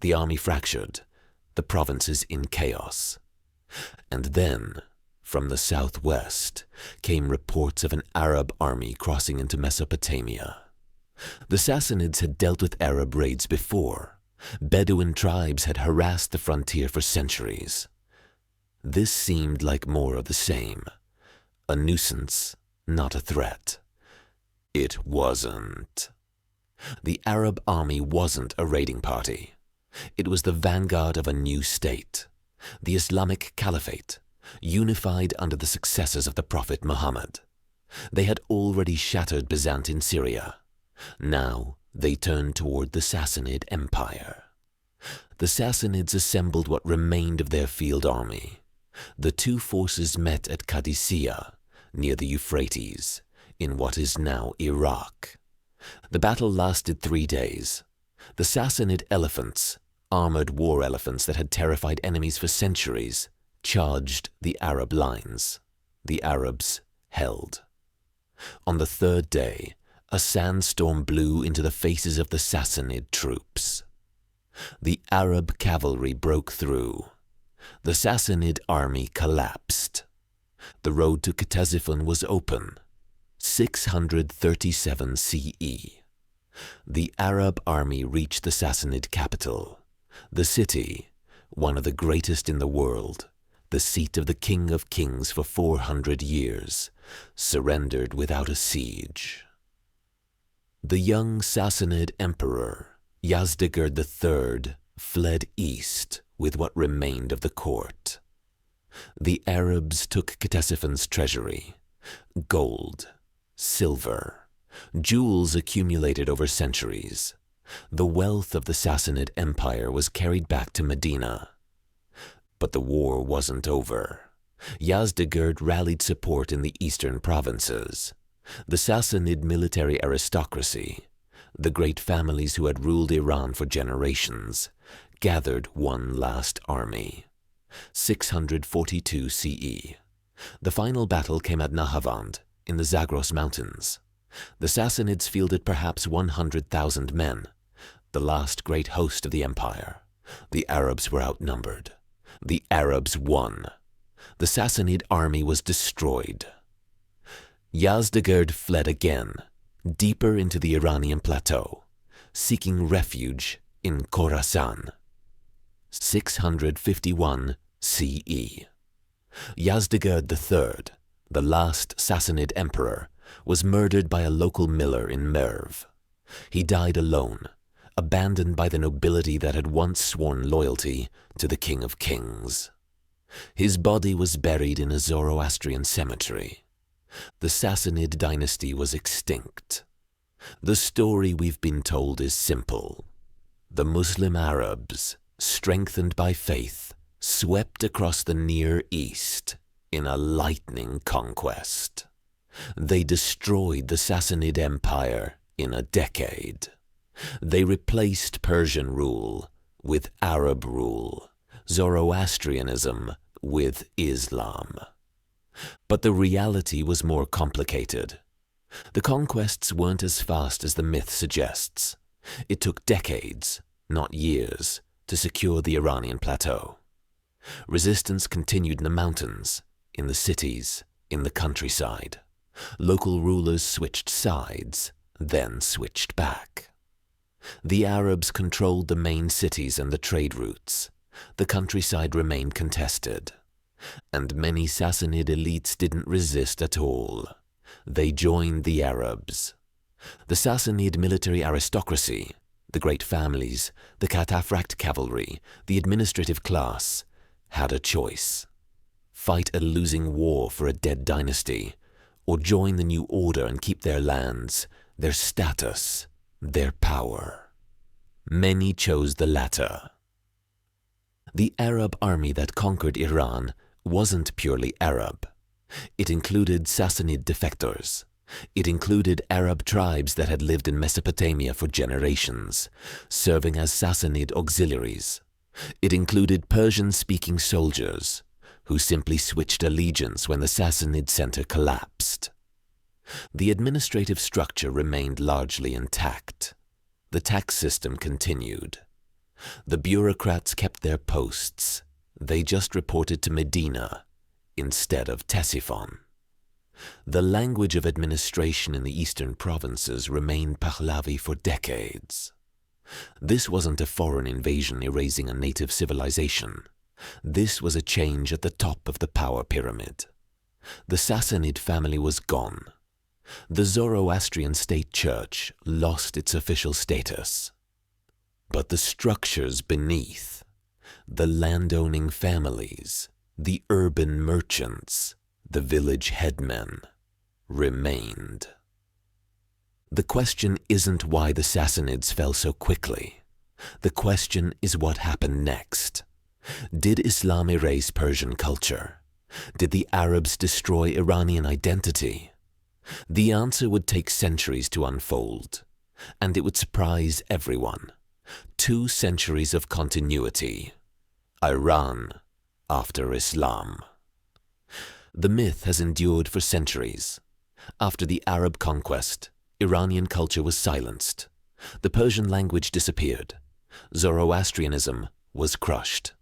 The army fractured. The provinces in chaos. And then, from the southwest, came reports of an Arab army crossing into Mesopotamia. The Sassanids had dealt with Arab raids before. Bedouin tribes had harassed the frontier for centuries. This seemed like more of the same. A nuisance, not a threat. It wasn't. The Arab army wasn't a raiding party. It was the vanguard of a new state, the Islamic Caliphate, unified under the successors of the Prophet Muhammad. They had already shattered Byzantine Syria. Now they turned toward the Sassanid Empire. The Sassanids assembled what remained of their field army. The two forces met at Qadisiyah, near the Euphrates, in what is now Iraq. The battle lasted 3 days. The Sassanid elephants, armored war elephants that had terrified enemies for centuries, charged the Arab lines. The Arabs held. On the 3rd day, a sandstorm blew into the faces of the Sassanid troops. The Arab cavalry broke through. The Sassanid army collapsed. The road to Ctesiphon was open. 637 CE. The Arab army reached the Sassanid capital. The city, one of the greatest in the world, the seat of the King of Kings for 400 years, surrendered without a siege. The young Sassanid emperor, Yazdegerd III, fled east with what remained of the court. The Arabs took Ctesiphon's treasury, gold, silver, jewels accumulated over centuries. The wealth of the Sassanid Empire was carried back to Medina. But the war wasn't over. Yazdegerd rallied support in the eastern provinces. The Sassanid military aristocracy, the great families who had ruled Iran for generations, gathered one last army. 642 CE. The final battle came at Nahavand, in the Zagros Mountains. The Sassanids fielded perhaps 100,000 men, the last great host of the empire. The Arabs were outnumbered. The Arabs won. The Sassanid army was destroyed. Yazdegerd fled again, deeper into the Iranian plateau, seeking refuge in Khorasan. 651 CE. Yazdegerd III, the last Sassanid emperor, was murdered by a local miller in Merv. He died alone, abandoned by the nobility that had once sworn loyalty to the King of Kings. His body was buried in a Zoroastrian cemetery. The Sassanid dynasty was extinct. The story we've been told is simple. The Muslim Arabs, strengthened by faith, swept across the Near East in a lightning conquest. They destroyed the Sassanid Empire in a decade. They replaced Persian rule with Arab rule, Zoroastrianism with Islam. But the reality was more complicated. The conquests weren't as fast as the myth suggests. It took decades, not years, to secure the Iranian plateau. Resistance continued in the mountains, in the cities, in the countryside. Local rulers switched sides, then switched back. The Arabs controlled the main cities and the trade routes. The countryside remained contested. And many Sassanid elites didn't resist at all. They joined the Arabs. The Sassanid military aristocracy, the great families, the cataphract cavalry, the administrative class, had a choice. Fight a losing war for a dead dynasty, or join the new order and keep their lands, their status, their power. Many chose the latter. The Arab army that conquered Iran wasn't purely Arab. It included Sassanid defectors. It included Arab tribes that had lived in Mesopotamia for generations, serving as Sassanid auxiliaries. It included Persian-speaking soldiers, who simply switched allegiance when the Sassanid center collapsed. The administrative structure remained largely intact. The tax system continued. The bureaucrats kept their posts. They just reported to Medina instead of Ctesiphon. The language of administration in the eastern provinces remained Pahlavi for decades. This wasn't a foreign invasion erasing a native civilization. This was a change at the top of the power pyramid. The Sassanid family was gone. The Zoroastrian state church lost its official status. But the structures beneath, the landowning families, the urban merchants, the village headmen, remained. The question isn't why the Sassanids fell so quickly. The question is what happened next. Did Islam erase Persian culture? Did the Arabs destroy Iranian identity? The answer would take centuries to unfold, and it would surprise everyone. 2 centuries of continuity. Iran after Islam. The myth has endured for centuries. After the Arab conquest, Iranian culture was silenced. The Persian language disappeared. Zoroastrianism was crushed.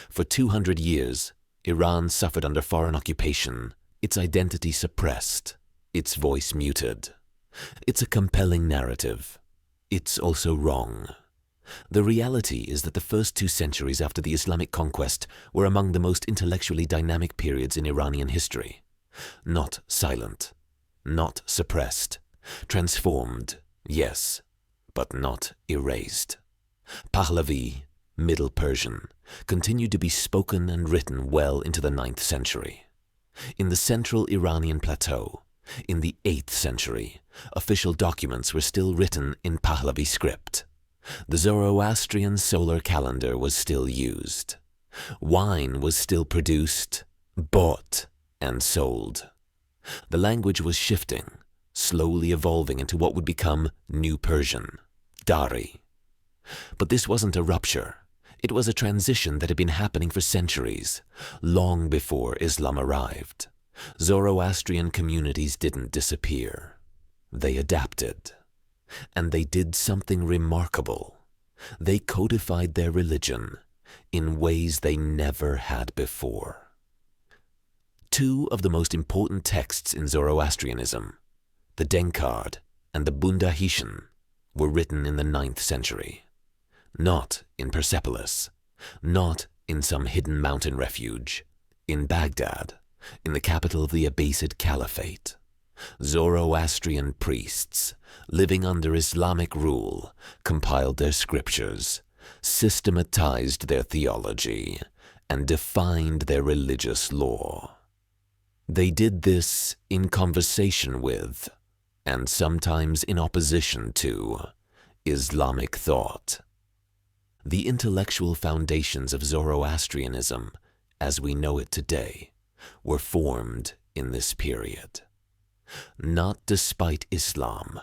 For 200 years, Iran suffered under foreign occupation, its identity suppressed, its voice muted. It's a compelling narrative. It's also wrong. The reality is that the first 2 centuries after the Islamic conquest were among the most intellectually dynamic periods in Iranian history. Not silent, not suppressed, transformed, yes, but not erased. Pahlavi, Middle Persian, continued to be spoken and written well into the 9th century. In the central Iranian plateau, in the 8th century, official documents were still written in Pahlavi script. The Zoroastrian solar calendar was still used. Wine was still produced, bought, and sold. The language was shifting, slowly evolving into what would become New Persian, Dari. But this wasn't a rupture. It was a transition that had been happening for centuries, long before Islam arrived. Zoroastrian communities didn't disappear. They adapted. And they did something remarkable. They codified their religion in ways they never had before. Two of the most important texts in Zoroastrianism, the Denkard and the Bundahishan, were written in the 9th century. Not in Persepolis, not in some hidden mountain refuge, in Baghdad, in the capital of the Abbasid Caliphate. Zoroastrian priests, living under Islamic rule, compiled their scriptures, systematized their theology, and defined their religious law. They did this in conversation with, and sometimes in opposition to, Islamic thought. The intellectual foundations of Zoroastrianism, as we know it today, were formed in this period. Not despite Islam,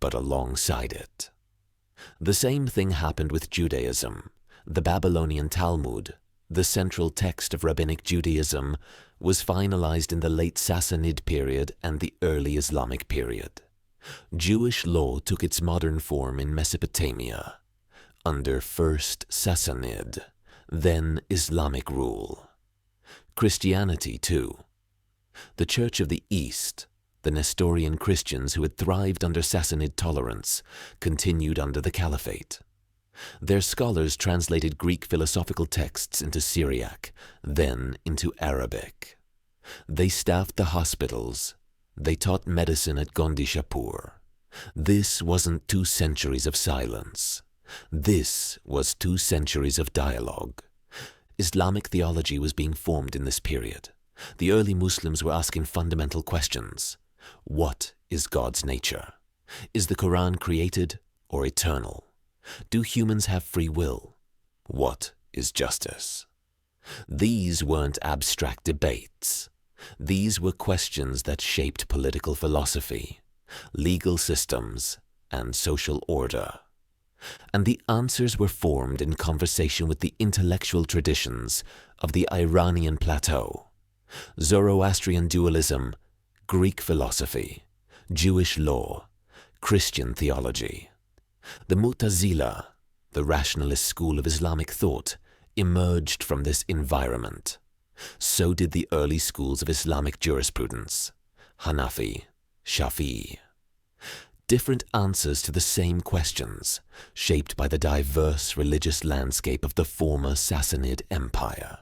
but alongside it. The same thing happened with Judaism. The Babylonian Talmud, the central text of Rabbinic Judaism, was finalized in the late Sassanid period and the early Islamic period. Jewish law took its modern form in Mesopotamia, under first Sassanid, then Islamic rule. Christianity, too. The Church of the East, the Nestorian Christians who had thrived under Sassanid tolerance, continued under the Caliphate. Their scholars translated Greek philosophical texts into Syriac, then into Arabic. They staffed the hospitals. They taught medicine at Gondishapur. This wasn't 2 centuries of silence. This was 2 centuries of dialogue. Islamic theology was being formed in this period. The early Muslims were asking fundamental questions. What is God's nature? Is the Quran created or eternal? Do humans have free will? What is justice? These weren't abstract debates. These were questions that shaped political philosophy, legal systems, and social order. And the answers were formed in conversation with the intellectual traditions of the Iranian plateau, Zoroastrian dualism, Greek philosophy, Jewish law, Christian theology. The Mu'tazila, the rationalist school of Islamic thought, emerged from this environment. So did the early schools of Islamic jurisprudence, Hanafi, Shafi'i. Different answers to the same questions, shaped by the diverse religious landscape of the former Sassanid Empire.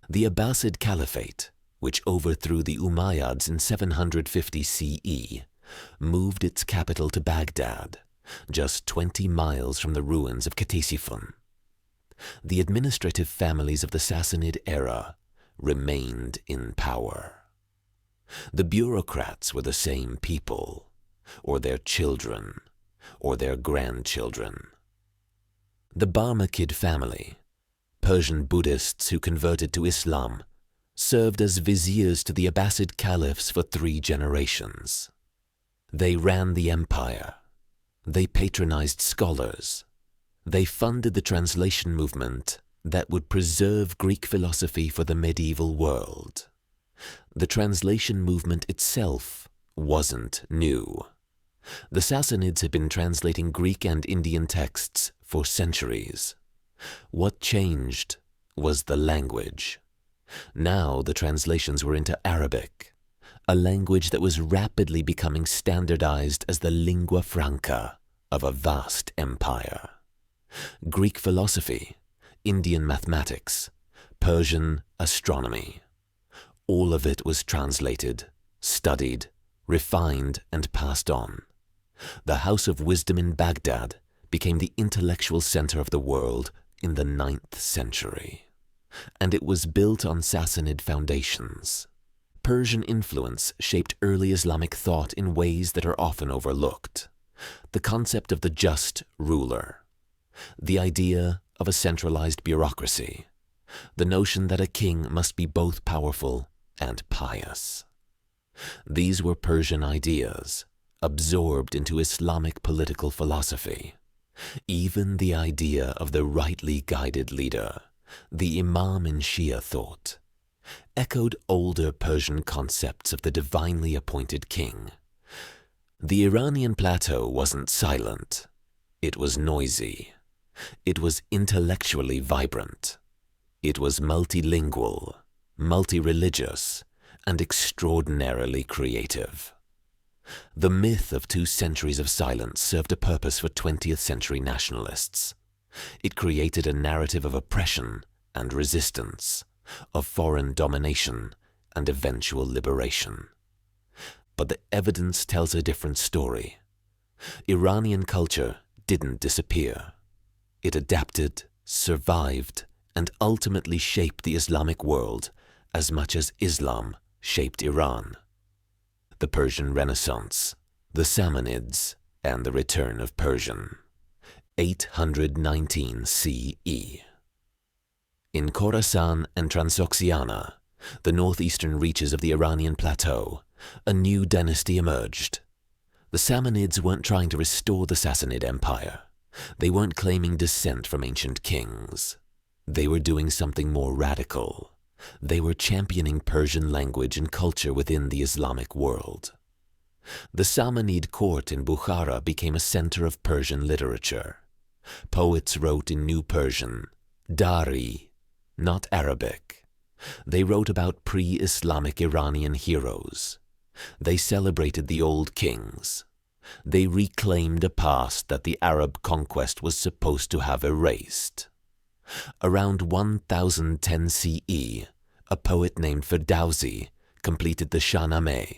The Abbasid Caliphate, which overthrew the Umayyads in 750 CE, moved its capital to Baghdad, just 20 miles from the ruins of Ctesiphon. The administrative families of the Sassanid era remained in power. The bureaucrats were the same people, or their children, or their grandchildren. The Barmakid family, Persian Buddhists who converted to Islam, served as viziers to the Abbasid caliphs for 3 generations. They ran the empire. They patronized scholars. They funded the translation movement that would preserve Greek philosophy for the medieval world. The translation movement itself wasn't new. The Sassanids had been translating Greek and Indian texts for centuries. What changed was the language. Now the translations were into Arabic, a language that was rapidly becoming standardized as the lingua franca of a vast empire. Greek philosophy, Indian mathematics, Persian astronomy, all of it was translated, studied, refined, and passed on. The House of Wisdom in Baghdad became the intellectual center of the world in the 9th century, and it was built on Sassanid foundations. Persian influence shaped early Islamic thought in ways that are often overlooked. The concept of the just ruler, the idea of a centralized bureaucracy, the notion that a king must be both powerful and pious. These were Persian ideas, absorbed into Islamic political philosophy. Even the idea of the rightly guided leader, the imam in Shia thought, echoed older Persian concepts of the divinely appointed king. The Iranian plateau wasn't silent. It was noisy. It was intellectually vibrant. It was multilingual, multi-religious, and extraordinarily creative. The myth of 2 centuries of silence served a purpose for 20th century nationalists. It created a narrative of oppression and resistance, of foreign domination and eventual liberation. But the evidence tells a different story. Iranian culture didn't disappear. It adapted, survived, and ultimately shaped the Islamic world as much as Islam shaped Iran. The Persian Renaissance, the Sassanids, and the return of Persian. 819 CE. In Khorasan and Transoxiana, the northeastern reaches of the Iranian plateau, a new dynasty emerged. The Sassanids weren't trying to restore the Sassanid Empire. They weren't claiming descent from ancient kings. They were doing something more radical. They were championing Persian language and culture within the Islamic world. The Samanid court in Bukhara became a center of Persian literature. Poets wrote in New Persian, Dari, not Arabic. They wrote about pre-Islamic Iranian heroes. They celebrated the old kings. They reclaimed a past that the Arab Conquest was supposed to have erased. Around 1010 CE, a poet named Ferdowsi completed the Shahnameh,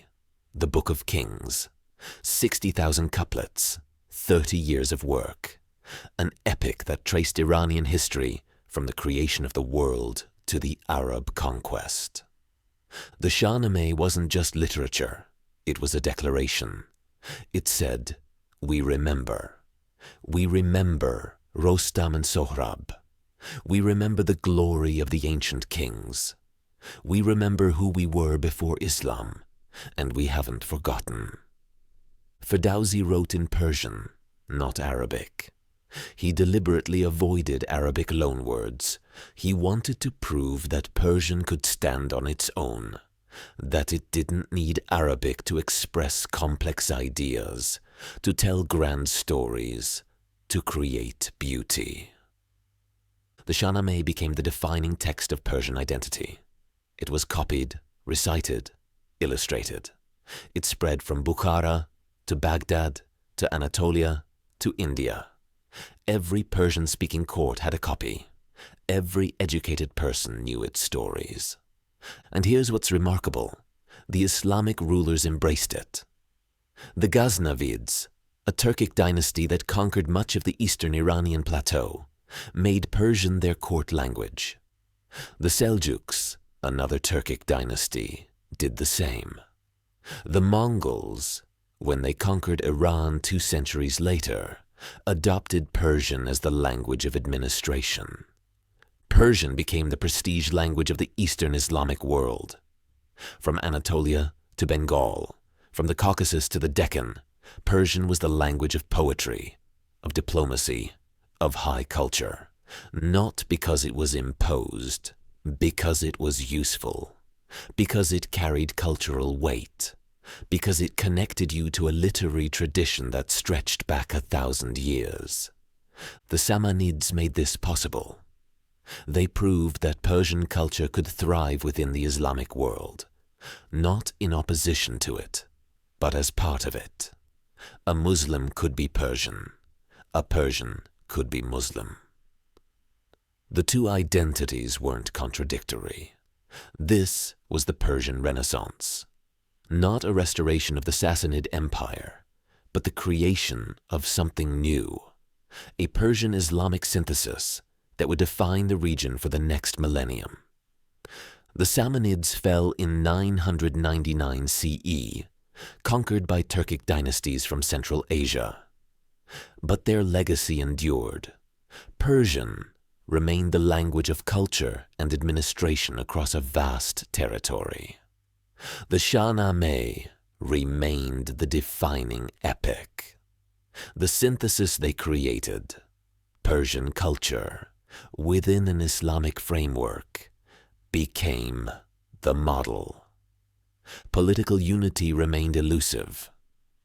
the Book of Kings, 60,000 couplets, 30 years of work, an epic that traced Iranian history from the creation of the world to the Arab Conquest. The Shahnameh wasn't just literature, it was a declaration. It said, we remember. We remember Rostam and Sohrab. We remember the glory of the ancient kings. We remember who we were before Islam, and we haven't forgotten. Ferdowsi wrote in Persian, not Arabic. He deliberately avoided Arabic loanwords. He wanted to prove that Persian could stand on its own, that it didn't need Arabic to express complex ideas, to tell grand stories, to create beauty. The Shahnameh became the defining text of Persian identity. It was copied, recited, illustrated. It spread from Bukhara to Baghdad to Anatolia to India. Every Persian-speaking court had a copy. Every educated person knew its stories. And here's what's remarkable. The Islamic rulers embraced it. The Ghaznavids, a Turkic dynasty that conquered much of the eastern Iranian plateau, made Persian their court language. The Seljuks, another Turkic dynasty, did the same. The Mongols, when they conquered Iran 2 centuries later, adopted Persian as the language of administration. Persian became the prestige language of the Eastern Islamic world. From Anatolia to Bengal, from the Caucasus to the Deccan, Persian was the language of poetry, of diplomacy, of high culture, not because it was imposed, because it was useful, because it carried cultural weight, because it connected you to a literary tradition that stretched back 1,000 years. The Samanids made this possible. They proved that Persian culture could thrive within the Islamic world, not in opposition to it, but as part of it. A Muslim could be Persian. A Persian could be Muslim. The 2 identities weren't contradictory. This was the Persian Renaissance. Not a restoration of the Sassanid Empire, but the creation of something new, a Persian Islamic synthesis that would define the region for the next millennium. The Samanids fell in 999 CE, conquered by Turkic dynasties from Central Asia. But their legacy endured. Persian remained the language of culture and administration across a vast territory. The Shahnameh remained the defining epic. The synthesis they created, Persian culture, within an Islamic framework, became the model. Political unity remained elusive.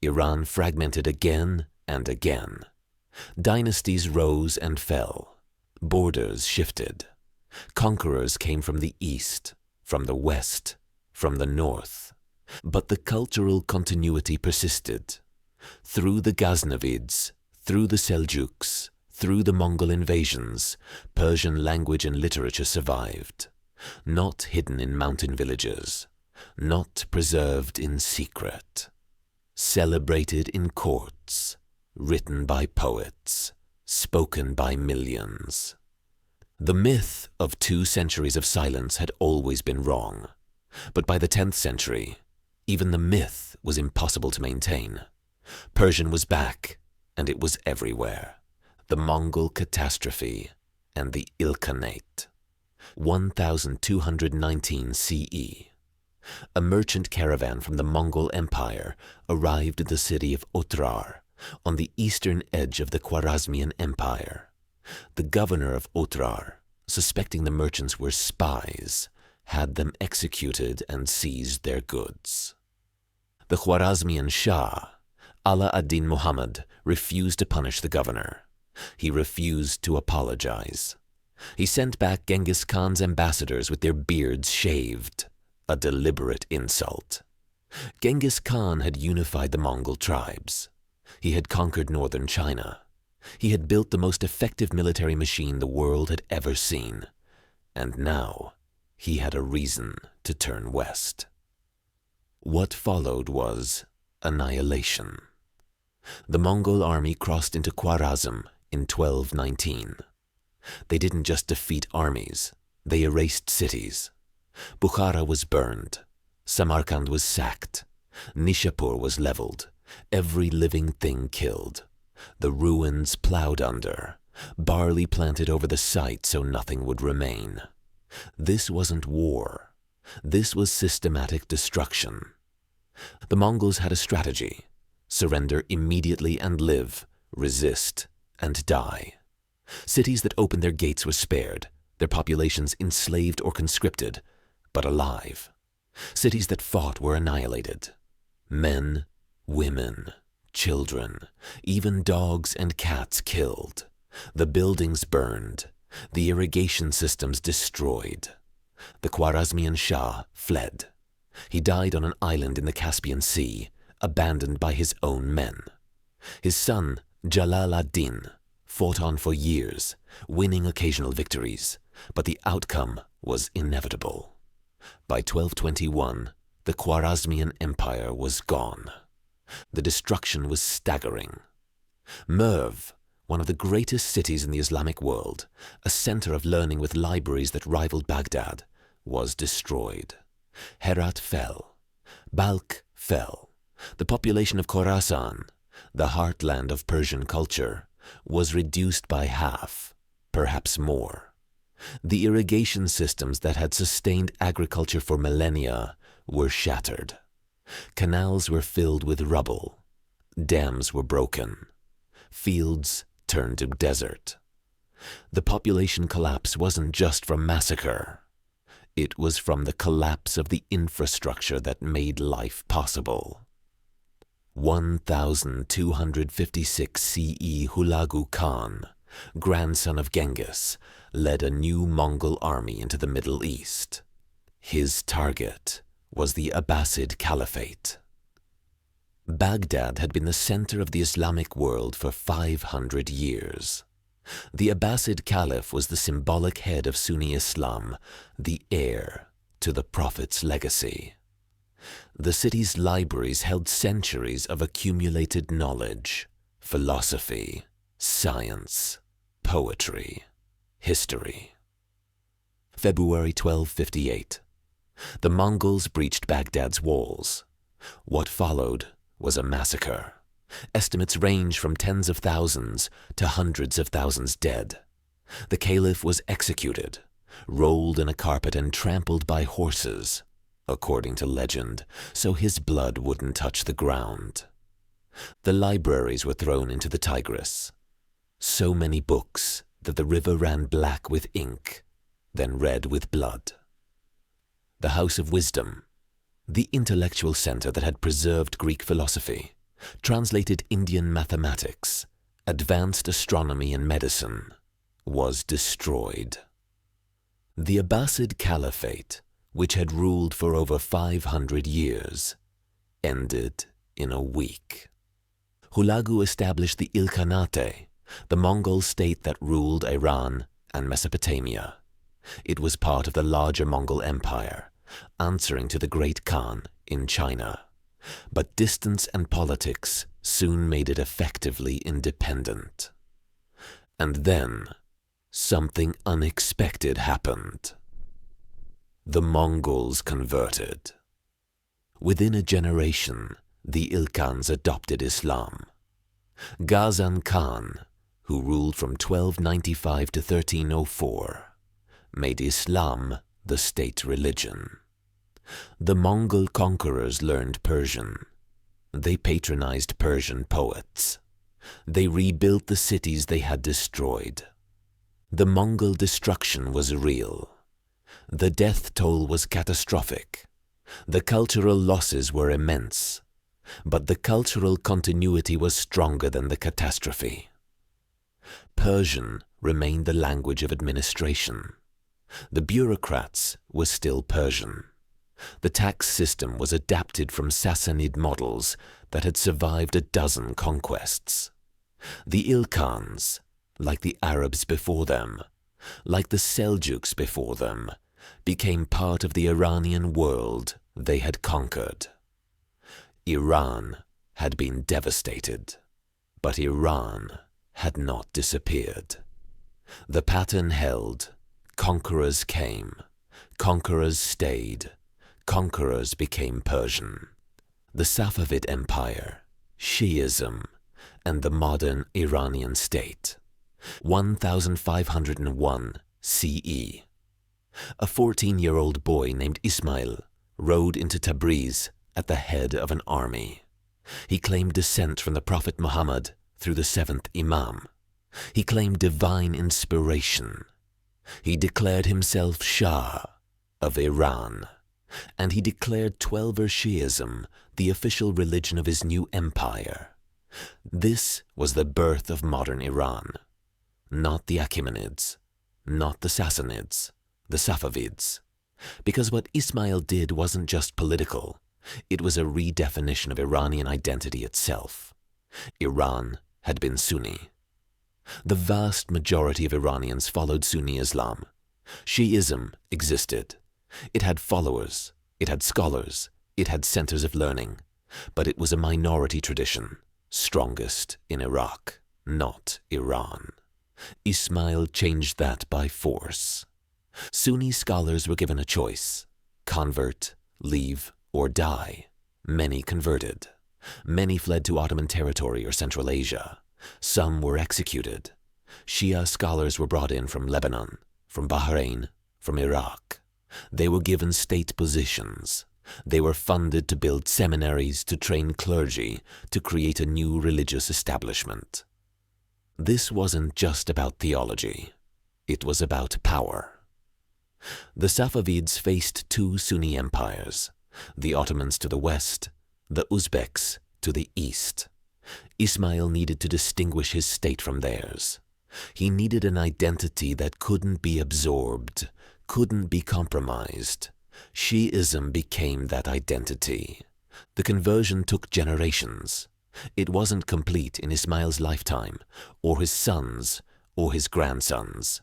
Iran fragmented again and again. Dynasties rose and fell. Borders shifted. Conquerors came from the east, from the west, from the north. But the cultural continuity persisted. Through the Ghaznavids, through the Seljuks, through the Mongol invasions, Persian language and literature survived, not hidden in mountain villages, not preserved in secret, celebrated in courts, written by poets, spoken by millions. The myth of 2 centuries of silence had always been wrong, but by the 10th century, even the myth was impossible to maintain. Persian was back, and it was everywhere. The Mongol Catastrophe and the Ilkhanate. 1219 CE. A merchant caravan from the Mongol Empire arrived at the city of Otrar, on the eastern edge of the Khwarezmian Empire. The governor of Otrar, suspecting the merchants were spies, had them executed and seized their goods. The Khwarezmian Shah, Ala ad-Din Muhammad, refused to punish the governor. He refused to apologize. He sent back Genghis Khan's ambassadors with their beards shaved, a deliberate insult. Genghis Khan had unified the Mongol tribes. He had conquered northern China. He had built the most effective military machine the world had ever seen. And now he had a reason to turn west. What followed was annihilation. The Mongol army crossed into Khwarezm in 1219. They didn't just defeat armies, they erased cities. Bukhara was burned, Samarkand was sacked, Nishapur was leveled, every living thing killed, the ruins plowed under, barley planted over the site so nothing would remain. This wasn't war, this was systematic destruction. The Mongols had a strategy: surrender immediately and live, resist and die. Cities that opened their gates were spared, their populations enslaved or conscripted, but alive. Cities that fought were annihilated. Men, women, children, even dogs and cats killed. The buildings burned, the irrigation systems destroyed. The Khwarezmian Shah fled. He died on an island in the Caspian Sea, abandoned by his own men. His son, Jalal ad-Din, fought on for years, winning occasional victories, but the outcome was inevitable. By 1221, the Khwarezmian Empire was gone. The destruction was staggering. Merv, one of the greatest cities in the Islamic world, a center of learning with libraries that rivaled Baghdad, was destroyed. Herat fell. Balkh fell. The population of Khorasan, the heartland of Persian culture, was reduced by half, perhaps more. The irrigation systems that had sustained agriculture for millennia were shattered. Canals were filled with rubble. Dams were broken. Fields turned to desert. The population collapse wasn't just from massacre. It was from the collapse of the infrastructure that made life possible. 1256 CE Hulagu Khan, grandson of Genghis, led a new Mongol army into the Middle East. His target was the Abbasid Caliphate. Baghdad had been the center of the Islamic world for 500 years. The Abbasid Caliph was the symbolic head of Sunni Islam, the heir to the Prophet's legacy. The city's libraries held centuries of accumulated knowledge, philosophy, science, poetry, history. February 1258. The Mongols breached Baghdad's walls. What followed was a massacre. Estimates range from tens of thousands to hundreds of thousands dead. The caliph was executed, rolled in a carpet and trampled by horses, according to legend, so his blood wouldn't touch the ground. The libraries were thrown into the Tigris. So many books that the river ran black with ink, then red with blood. The House of Wisdom, the intellectual center that had preserved Greek philosophy, translated Indian mathematics, advanced astronomy and medicine, was destroyed. The Abbasid Caliphate, which had ruled for over 500 years, ended in a week. Hulagu established the Ilkhanate, the Mongol state that ruled Iran and Mesopotamia. It was part of the larger Mongol Empire, answering to the Great Khan in China. But distance and politics soon made it effectively independent. And then, something unexpected happened. The Mongols converted. Within a generation, the Ilkhans adopted Islam. Ghazan Khan, who ruled from 1295 to 1304, made Islam the state religion. The Mongol conquerors learned Persian. They patronized Persian poets. They rebuilt the cities they had destroyed. The Mongol destruction was real. The death toll was catastrophic. The cultural losses were immense. But the cultural continuity was stronger than the catastrophe. Persian remained the language of administration. The bureaucrats were still Persian. The tax system was adapted from Sassanid models that had survived a dozen conquests. The Ilkhans, like the Arabs before them, like the Seljuks before them, became part of the Iranian world they had conquered. Iran had been devastated, but Iran had not disappeared. The pattern held. Conquerors came, conquerors stayed, conquerors became Persian. The Safavid Empire, Shi'ism, and the modern Iranian state. 1501 CE. A 14-year-old boy named Ismail rode into Tabriz at the head of an army. He claimed descent from the Prophet Muhammad through the seventh Imam. He claimed divine inspiration. He declared himself Shah of Iran, and he declared Twelver Shi'ism the official religion of his new empire. This was the birth of modern Iran. Not the Achaemenids, not the Sassanids, the Safavids. Because what Ismail did wasn't just political, it was a redefinition of Iranian identity itself. Iran had been Sunni. The vast majority of Iranians followed Sunni Islam. Shi'ism existed. It had followers, it had scholars, it had centers of learning, but it was a minority tradition, strongest in Iraq, not Iran. Ismail changed that by force. Sunni scholars were given a choice: convert, leave, or die. Many converted. Many fled to Ottoman territory or Central Asia. Some were executed. Shia scholars were brought in from Lebanon, from Bahrain, from Iraq. They were given state positions. They were funded to build seminaries, to train clergy, to create a new religious establishment. This wasn't just about theology. It was about power. The Safavids faced two Sunni empires, the Ottomans to the west, the Uzbeks to the east. Ismail needed to distinguish his state from theirs. He needed an identity that couldn't be absorbed, couldn't be compromised. Shi'ism became that identity. The conversion took generations. It wasn't complete in Ismail's lifetime, or his sons, or his grandsons.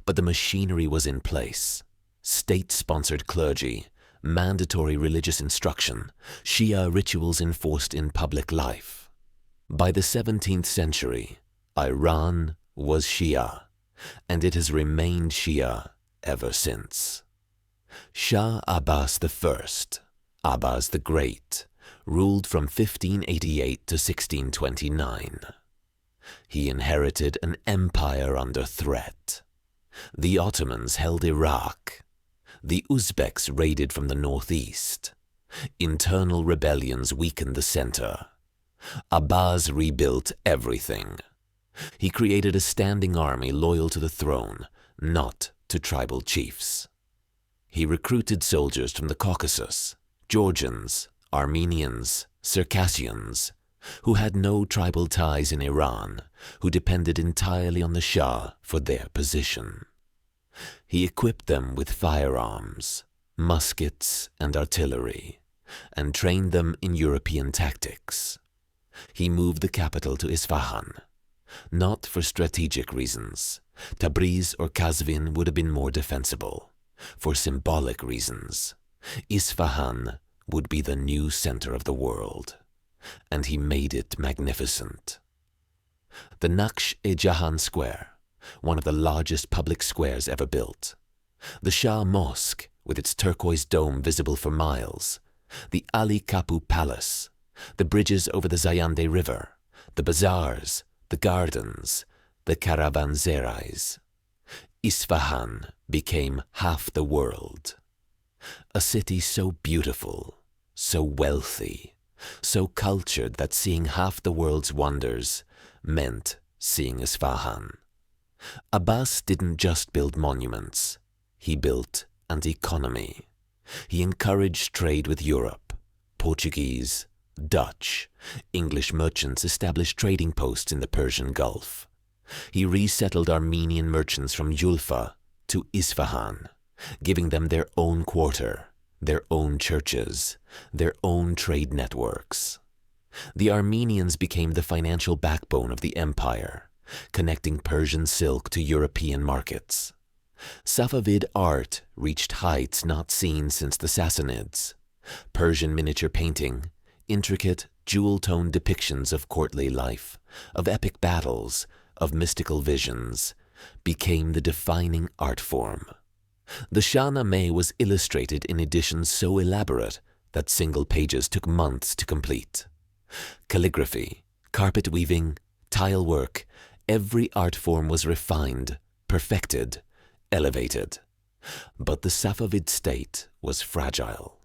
But the machinery was in place. State-sponsored clergy, mandatory religious instruction, Shia rituals enforced in public life. By the 17th century, Iran was Shia, and it has remained Shia ever since. Shah Abbas I, Abbas the Great, ruled from 1588 to 1629. He inherited an empire under threat. The Ottomans held Iraq. The Uzbeks raided from the northeast. Internal rebellions weakened the center. Abbas rebuilt everything. He created a standing army loyal to the throne, not to tribal chiefs. He recruited soldiers from the Caucasus, Georgians, Armenians, Circassians. who had no tribal ties in Iran, who depended entirely on the Shah for their position. He equipped them with firearms, muskets and artillery, and trained them in European tactics. He moved the capital to Isfahan, not for strategic reasons. Tabriz or Qazvin would have been more defensible. For symbolic reasons, Isfahan would be the new center of the world, and he made it magnificent. The Naqsh-e-Jahan Square, one of the largest public squares ever built, the Shah Mosque with its turquoise dome visible for miles, the Ali Kapu Palace, the bridges over the Zayande River, the bazaars, the gardens, the caravanserais. Isfahan became half the world. A city so beautiful, so wealthy, so cultured that seeing half the world's wonders meant seeing Isfahan. Abbas didn't just build monuments, he built an economy. He encouraged trade with Europe. Portuguese, Dutch, English merchants established trading posts in the Persian Gulf. He resettled Armenian merchants from Julfa to Isfahan, giving them their own quarter, their own churches, their own trade networks. The Armenians became the financial backbone of the empire, connecting Persian silk to European markets. Safavid art reached heights not seen since the Sassanids. Persian miniature painting, intricate, jewel-toned depictions of courtly life, of epic battles, of mystical visions, became the defining art form. The Shahnameh was illustrated in editions so elaborate that single pages took months to complete. Calligraphy, carpet weaving, tile work, every art form was refined, perfected, elevated. But the Safavid state was fragile.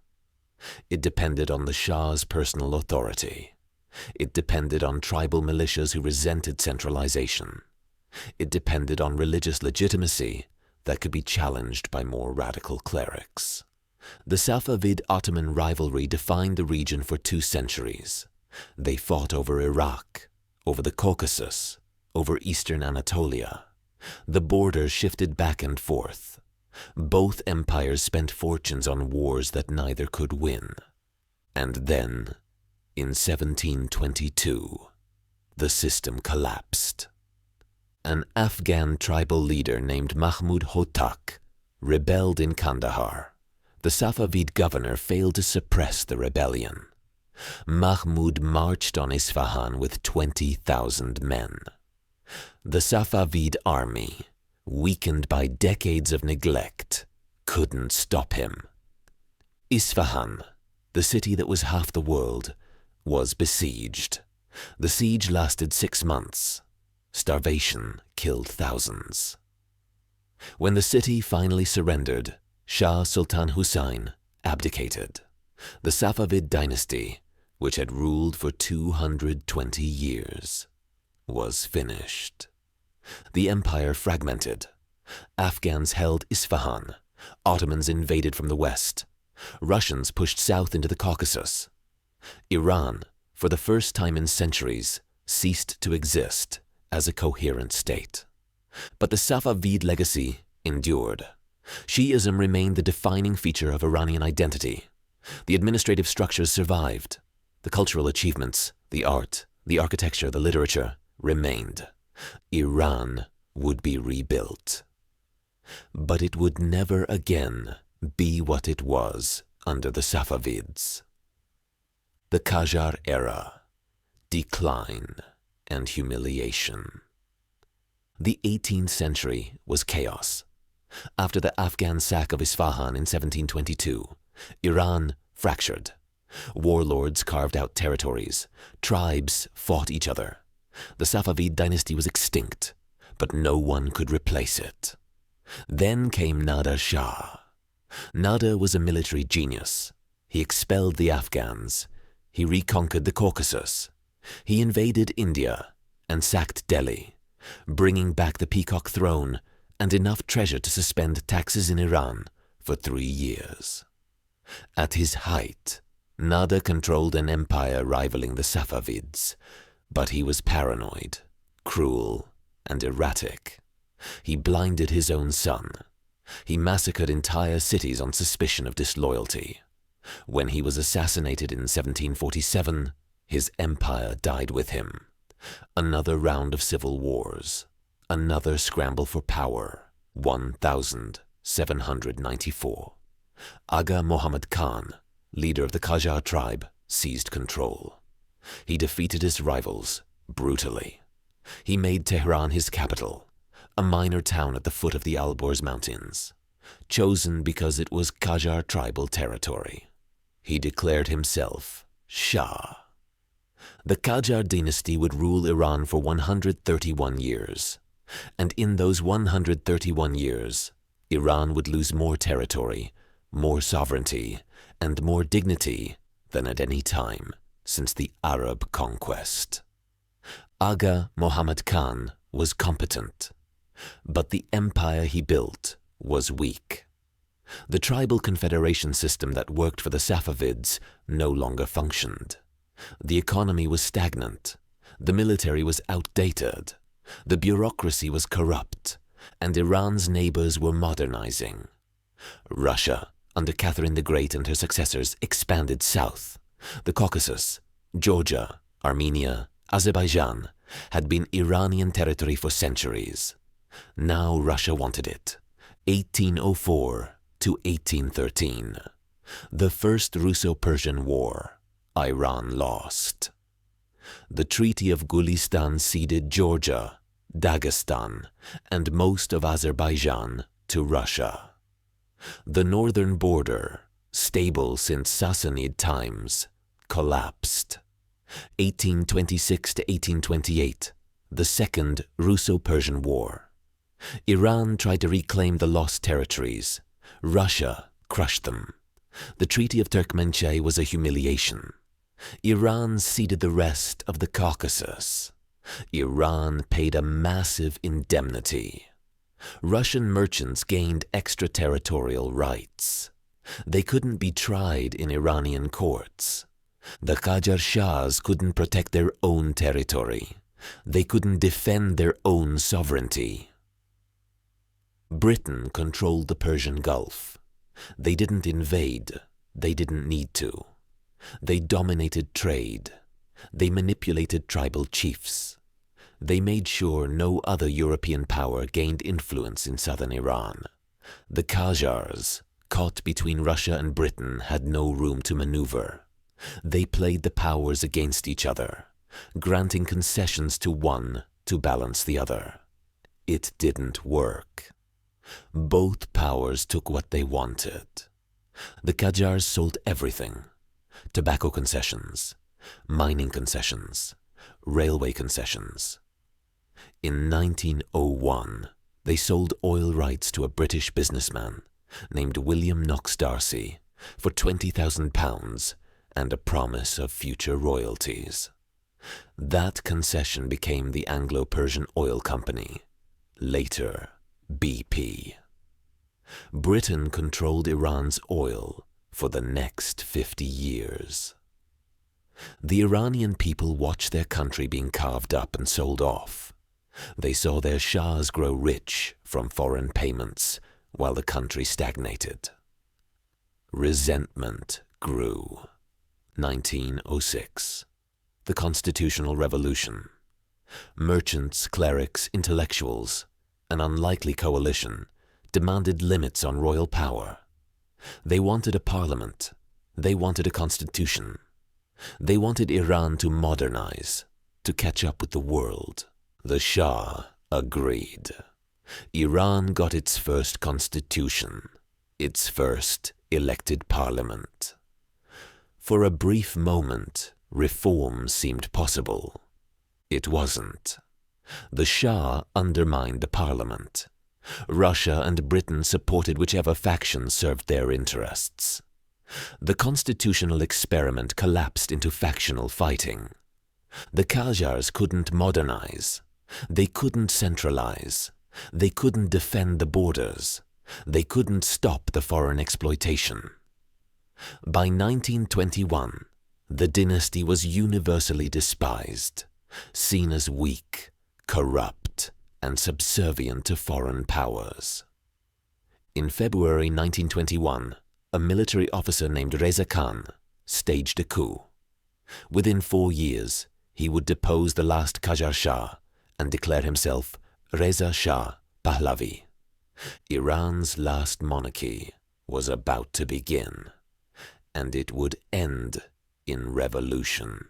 It depended on the Shah's personal authority. It depended on tribal militias who resented centralization. It depended on religious legitimacy that could be challenged by more radical clerics. The Safavid-Ottoman rivalry defined the region for 2 centuries. They fought over Iraq, over the Caucasus, over eastern Anatolia. The borders shifted back and forth. Both empires spent fortunes on wars that neither could win. And then, in 1722, the system collapsed. An Afghan tribal leader named Mahmud Hotak rebelled in Kandahar. The Safavid governor failed to suppress the rebellion. Mahmud marched on Isfahan with 20,000 men. The Safavid army, weakened by decades of neglect, couldn't stop him. Isfahan, the city that was half the world, was besieged. The siege lasted 6 months. Starvation killed thousands. When the city finally surrendered, Shah Sultan Hussein abdicated. The Safavid dynasty, which had ruled for 220 years, was finished. The empire fragmented. Afghans held Isfahan. Ottomans invaded from the west. Russians pushed south into the Caucasus. Iran, for the first time in centuries, ceased to exist as a coherent state. But the Safavid legacy endured. Shi'ism remained the defining feature of Iranian identity. The administrative structures survived. The cultural achievements, the art, the architecture, the literature remained. Iran would be rebuilt. But it would never again be what it was under the Safavids. The Qajar era, decline and humiliation. The 18th century was chaos. After the Afghan sack of Isfahan in 1722, Iran fractured. Warlords carved out territories. Tribes fought each other. The Safavid dynasty was extinct, but no one could replace it. Then came Nader Shah. Nader was a military genius. He expelled the Afghans. He reconquered the Caucasus. He invaded India and sacked Delhi, bringing back the peacock throne and enough treasure to suspend taxes in Iran for 3 years. At his height, Nada controlled an empire rivaling the Safavids, but he was paranoid, cruel, and erratic. He blinded his own son. He massacred entire cities on suspicion of disloyalty. When he was assassinated in 1747, his empire died with him. Another round of civil wars. Another scramble for power. 1794. Aga Muhammad Khan, leader of the Qajar tribe, seized control. He defeated his rivals brutally. He made Tehran his capital, a minor town at the foot of the Alborz Mountains, chosen because it was Qajar tribal territory. He declared himself Shah. The Qajar dynasty would rule Iran for 131 years, and in those 131 years, Iran would lose more territory, more sovereignty, and more dignity than at any time since the Arab Conquest. Aga Muhammad Khan was competent, but the empire he built was weak. The tribal confederation system that worked for the Safavids no longer functioned. The economy was stagnant, the military was outdated, the bureaucracy was corrupt, and Iran's neighbors were modernizing. Russia, under Catherine the Great and her successors, expanded south. The Caucasus, Georgia, Armenia, Azerbaijan had been Iranian territory for centuries. Now Russia wanted it. 1804 to 1813. The First Russo-Persian War. Iran lost. The Treaty of Gulistan ceded Georgia, Dagestan, and most of Azerbaijan to Russia. The northern border, stable since Sassanid times, collapsed. 1826 to 1828, the Second Russo-Persian War. Iran tried to reclaim the lost territories. Russia crushed them. The Treaty of Turkmenchay was a humiliation. Iran ceded the rest of the Caucasus. Iran paid a massive indemnity. Russian merchants gained extraterritorial rights. They couldn't be tried in Iranian courts. The Qajar Shahs couldn't protect their own territory. They couldn't defend their own sovereignty. Britain controlled the Persian Gulf. They didn't invade. They didn't need to. They dominated trade. They manipulated tribal chiefs. They made sure no other European power gained influence in southern Iran. The Qajars, caught between Russia and Britain, had no room to maneuver. They played the powers against each other, granting concessions to one to balance the other. It didn't work. Both powers took what they wanted. The Qajars sold everything: tobacco concessions, mining concessions, railway concessions. In 1901, they sold oil rights to a British businessman named William Knox Darcy for £20,000 and a promise of future royalties. That concession became the Anglo-Persian Oil Company, later BP. Britain controlled Iran's oil for the next 50 years. The Iranian people watched their country being carved up and sold off. They saw their shahs grow rich from foreign payments while the country stagnated. Resentment grew. 1906. The Constitutional Revolution. Merchants, clerics, intellectuals, an unlikely coalition, demanded limits on royal power. They wanted a parliament. They wanted a constitution. They wanted Iran to modernize, to catch up with the world. The Shah agreed. Iran got its first constitution, its first elected parliament. For a brief moment, reform seemed possible. It wasn't. The Shah undermined the parliament. Russia and Britain supported whichever faction served their interests. The constitutional experiment collapsed into factional fighting. The Qajars couldn't modernize. They couldn't centralize. They couldn't defend the borders. They couldn't stop the foreign exploitation. By 1921, the dynasty was universally despised, seen as weak, corrupt, and subservient to foreign powers. In February 1921, a military officer named Reza Khan staged a coup. Within 4 years, he would depose the last Qajar Shah and declare himself Reza Shah Pahlavi. Iran's last monarchy was about to begin, and it would end in revolution.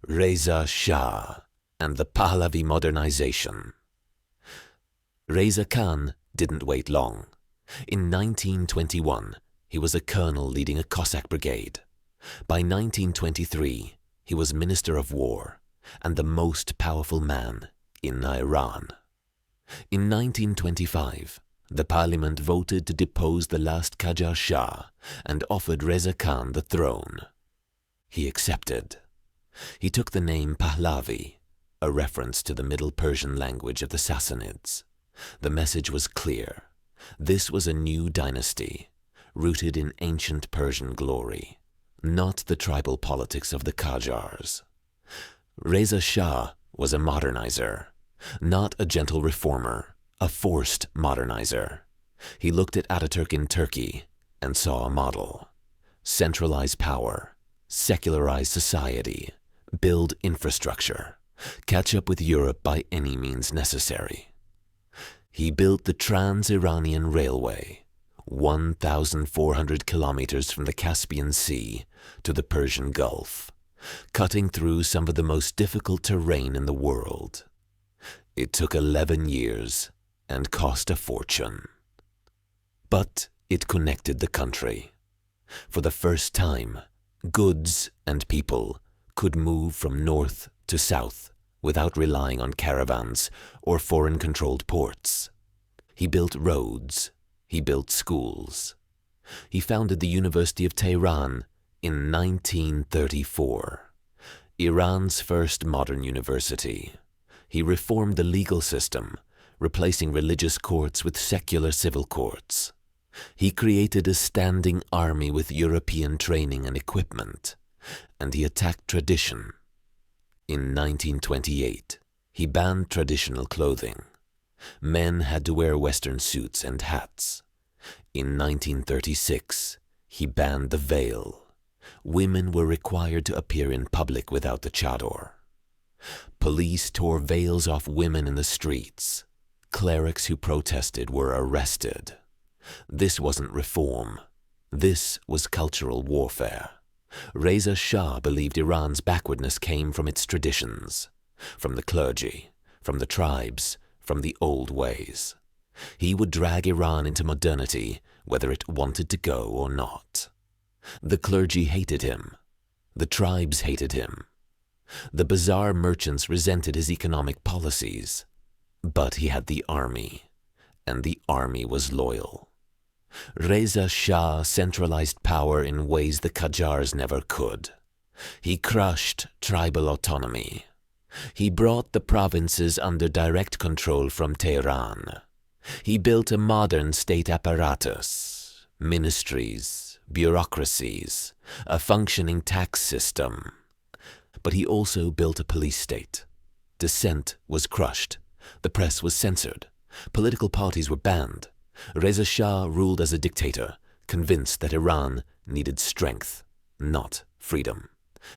Reza Shah and the Pahlavi Modernization. Reza Khan didn't wait long. In 1921, he was a colonel leading a Cossack brigade. By 1923, he was Minister of War and the most powerful man in Iran. In 1925, the parliament voted to depose the last Qajar Shah and offered Reza Khan the throne. He accepted. He took the name Pahlavi, a reference to the Middle Persian language of the Sassanids. The message was clear. This was a new dynasty, rooted in ancient Persian glory, not the tribal politics of the Qajars. Reza Shah was a modernizer, not a gentle reformer, a forced modernizer. He looked at Ataturk in Turkey and saw a model. Centralize power, secularize society, build infrastructure, catch up with Europe by any means necessary. He built the Trans-Iranian Railway, 1,400 kilometers from the Caspian Sea to the Persian Gulf, cutting through some of the most difficult terrain in the world. It took 11 years and cost a fortune. But it connected the country. For the first time, goods and people could move from north to south without relying on caravans or foreign-controlled ports. He built roads. He built schools. He founded the University of Tehran in 1934, Iran's first modern university. He reformed the legal system, replacing religious courts with secular civil courts. He created a standing army with European training and equipment, and he attacked tradition. In 1928, he banned traditional clothing. Men had to wear Western suits and hats. In 1936, he banned the veil. Women were required to appear in public without the chador. Police tore veils off women in the streets. Clerics who protested were arrested. This wasn't reform. This was cultural warfare. Reza Shah believed Iran's backwardness came from its traditions, from the clergy, from the tribes, from the old ways. He would drag Iran into modernity, whether it wanted to go or not. The clergy hated him. The tribes hated him. The bazaar merchants resented his economic policies. But he had the army, and the army was loyal. Reza Shah centralized power in ways the Qajars never could. He crushed tribal autonomy. He brought the provinces under direct control from Tehran. He built a modern state apparatus, ministries, bureaucracies, a functioning tax system. But he also built a police state. Dissent was crushed. The press was censored. Political parties were banned. Reza Shah ruled as a dictator, convinced that Iran needed strength, not freedom.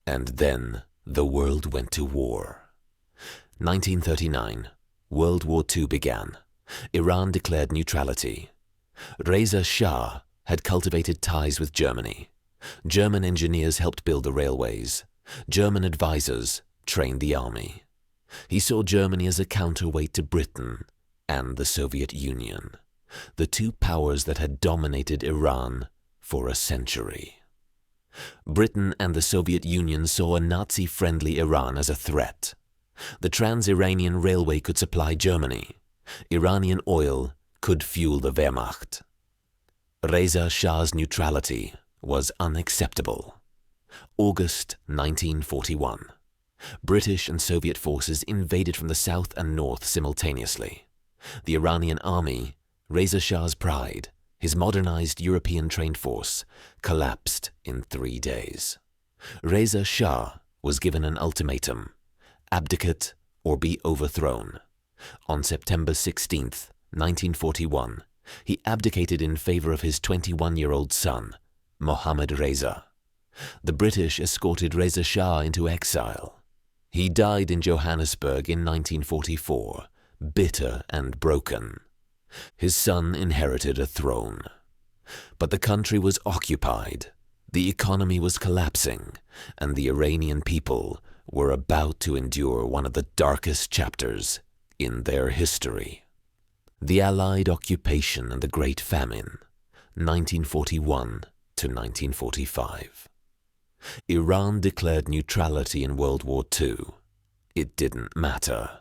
And then the world went to war. 1939, World War II began. Iran declared neutrality. Reza Shah had cultivated ties with Germany. German engineers helped build the railways. German advisors trained the army. He saw Germany as a counterweight to Britain and the Soviet Union, the two powers that had dominated Iran for a century. Britain and the Soviet Union saw a Nazi-friendly Iran as a threat. The Trans-Iranian Railway could supply Germany. Iranian oil could fuel the Wehrmacht. Reza Shah's neutrality was unacceptable. August 1941. British and Soviet forces invaded from the south and north simultaneously. The Iranian army, Reza Shah's pride, His modernized European-trained force collapsed in 3 days. Reza Shah was given an ultimatum: abdicate or be overthrown. On September 16, 1941, he abdicated in favor of his 21-year-old son, Mohammad Reza. The British escorted Reza Shah into exile. He died in Johannesburg in 1944, bitter and broken. His son inherited a throne. But the country was occupied, the economy was collapsing, and the Iranian people were about to endure one of the darkest chapters in their history. The Allied occupation and the Great Famine, 1941 to 1945. Iran declared neutrality in World War II. It didn't matter.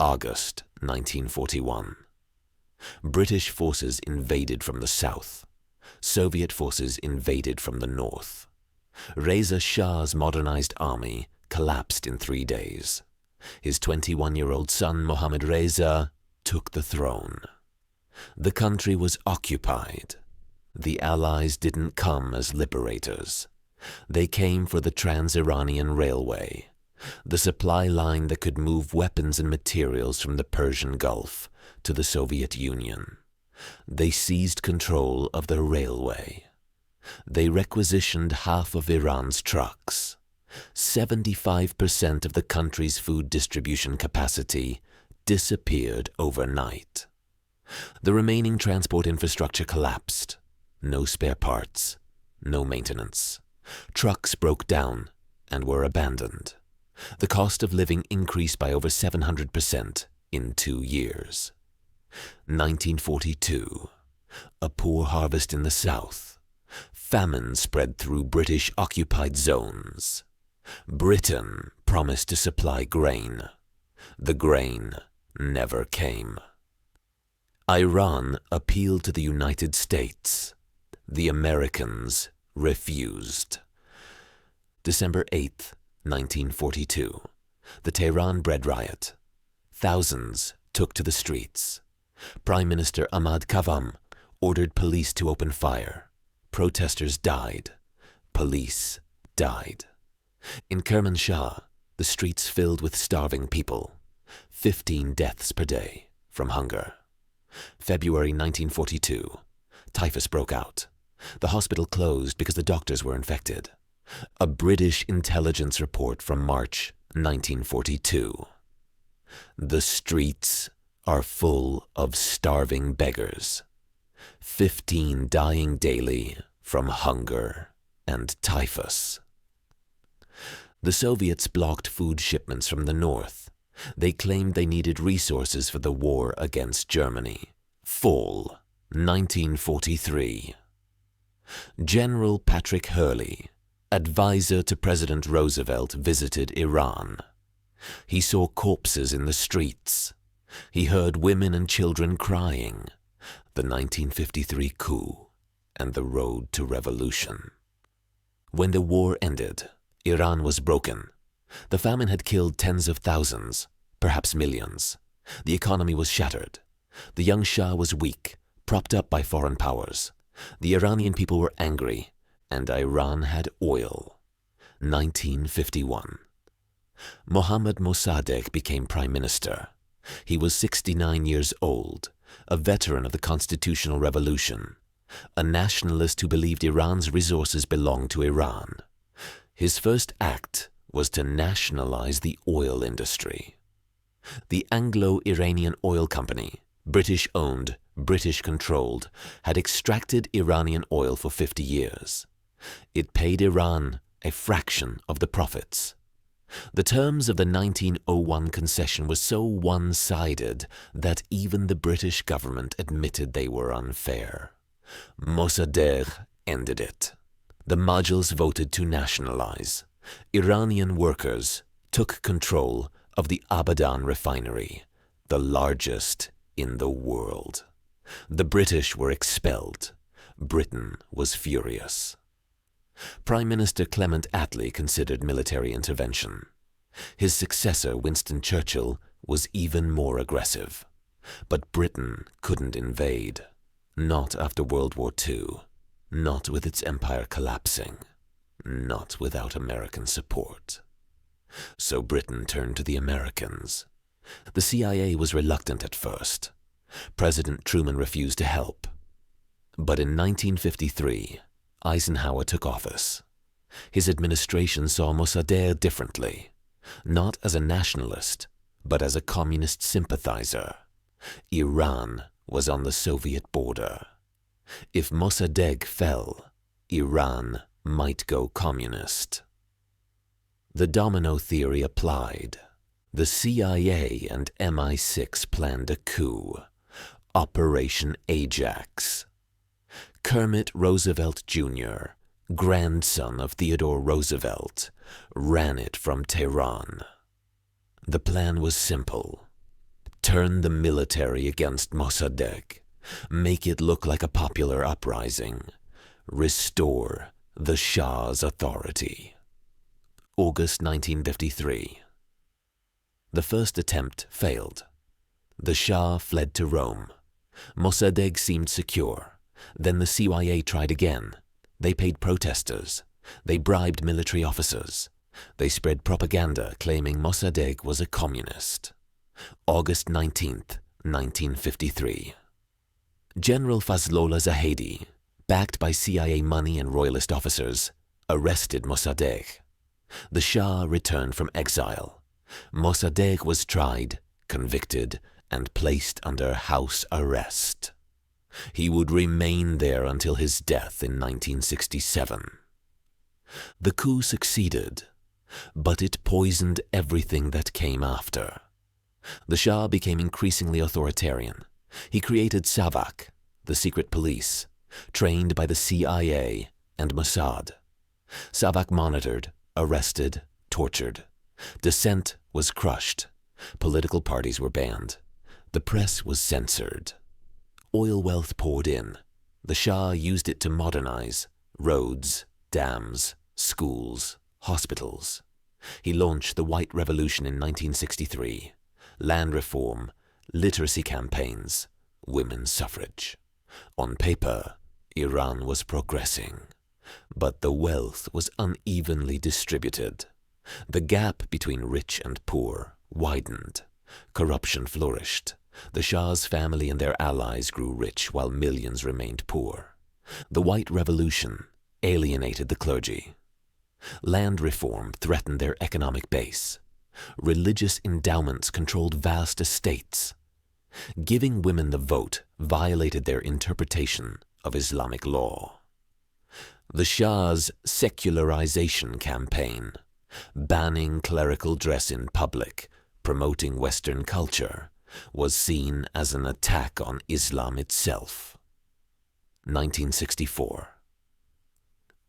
August 1941. British forces invaded from the south. Soviet forces invaded from the north. Reza Shah's modernized army collapsed in 3 days. His 21-year-old son, Mohammad Reza, took the throne. The country was occupied. The Allies didn't come as liberators. They came for the Trans-Iranian Railway, the supply line that could move weapons and materials from the Persian Gulf to the Soviet Union. They seized control of the railway. They requisitioned half of Iran's trucks. 75% of the country's food distribution capacity disappeared overnight. The remaining transport infrastructure collapsed. No spare parts, no maintenance. Trucks broke down and were abandoned. The cost of living increased by over 700% in 2 years. 1942. A poor harvest in the south. Famine spread through British-occupied zones. Britain promised to supply grain. The grain never came. Iran appealed to the United States. The Americans refused. December 8, 1942. The Tehran bread riot. Thousands took to the streets. Prime Minister Ahmad Kavam ordered police to open fire. Protesters died. Police died. In Kermanshah, the streets filled with starving people. 15 deaths per day from hunger. February 1942. Typhus broke out. The hospital closed because the doctors were infected. A British intelligence report from March 1942. The streets are full of starving beggars. 15 dying daily from hunger and typhus. The Soviets blocked food shipments from the north. They claimed they needed resources for the war against Germany. Fall 1943. General Patrick Hurley, advisor to President Roosevelt, visited Iran. He saw corpses in the streets. He heard women and children crying. The 1953 coup and the road to revolution. When the war ended, Iran was broken. The famine had killed tens of thousands, perhaps millions. The economy was shattered. The young Shah was weak, propped up by foreign powers. The Iranian people were angry, and Iran had oil. 1951. Mohammad Mossadegh became prime minister. He was 69 years old, a veteran of the constitutional revolution, a nationalist who believed Iran's resources belonged to Iran. His first act was to nationalize the oil industry. The Anglo-Iranian Oil Company, British-owned, British-controlled, had extracted Iranian oil for 50 years. It paid Iran a fraction of the profits. The terms of the 1901 concession were so one-sided that even the British government admitted they were unfair. Mossadegh ended it. The Majlis voted to nationalize. Iranian workers took control of the Abadan refinery, the largest in the world. The British were expelled. Britain was furious. Prime Minister Clement Attlee considered military intervention. His successor, Winston Churchill, was even more aggressive. But Britain couldn't invade. Not after World War II, not with its empire collapsing, not without American support. So Britain turned to the Americans. The CIA was reluctant at first. President Truman refused to help. But in 1953, Eisenhower took office. His administration saw Mossadegh differently, not as a nationalist, but as a communist sympathizer. Iran was on the Soviet border. If Mossadegh fell, Iran might go communist. The domino theory applied. The CIA and MI6 planned a coup, Operation Ajax. Kermit Roosevelt Jr., grandson of Theodore Roosevelt, ran it from Tehran. The plan was simple. Turn the military against Mossadegh, make it look like a popular uprising, restore the Shah's authority. August 1953. The first attempt failed. The Shah fled to Rome. Mossadegh seemed secure. Then the CIA tried again. They paid protesters. They bribed military officers. They spread propaganda claiming Mossadegh was a communist. August 19th, 1953. General Fazlollah Zahedi, backed by CIA money and royalist officers, arrested Mossadegh. The Shah returned from exile. Mossadegh was tried, convicted, and placed under house arrest. He would remain there until his death in 1967. The coup succeeded, but it poisoned everything that came after. The Shah became increasingly authoritarian. He created Savak, the secret police, trained by the CIA and Mossad. Savak monitored, arrested, tortured. Dissent was crushed. Political parties were banned. The press was censored. Oil wealth poured in. The Shah used it to modernize roads, dams, schools, hospitals. He launched the White Revolution in 1963, land reform, literacy campaigns, women's suffrage. On paper, Iran was progressing, but the wealth was unevenly distributed. The gap between rich and poor widened. Corruption flourished. The Shah's family and their allies grew rich while millions remained poor. The White Revolution alienated the clergy. Land reform threatened their economic base. Religious endowments controlled vast estates. Giving women the vote violated their interpretation of Islamic law. The Shah's secularization campaign, banning clerical dress in public, promoting Western culture, was seen as an attack on Islam itself. 1964.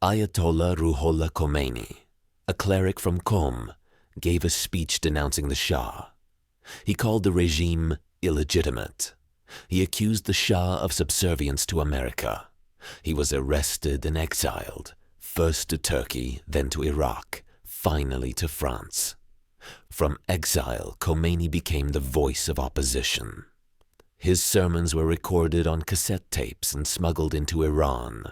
Ayatollah Ruhollah Khomeini, a cleric from Qom, gave a speech denouncing the Shah. He called the regime illegitimate. He accused the Shah of subservience to America. He was arrested and exiled, first to Turkey, then to Iraq, finally to France. From exile, Khomeini became the voice of opposition. His sermons were recorded on cassette tapes and smuggled into Iran.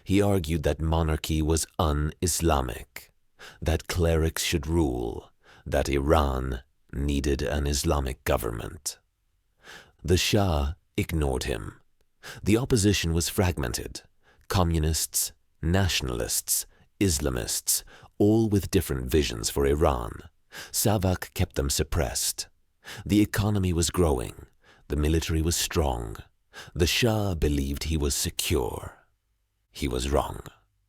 He argued that monarchy was un-Islamic, that clerics should rule, that Iran needed an Islamic government. The Shah ignored him. The opposition was fragmented. Communists, nationalists, Islamists, all with different visions for Iran. Savak kept them suppressed. The economy was growing. The military was strong. The Shah believed he was secure. He was wrong.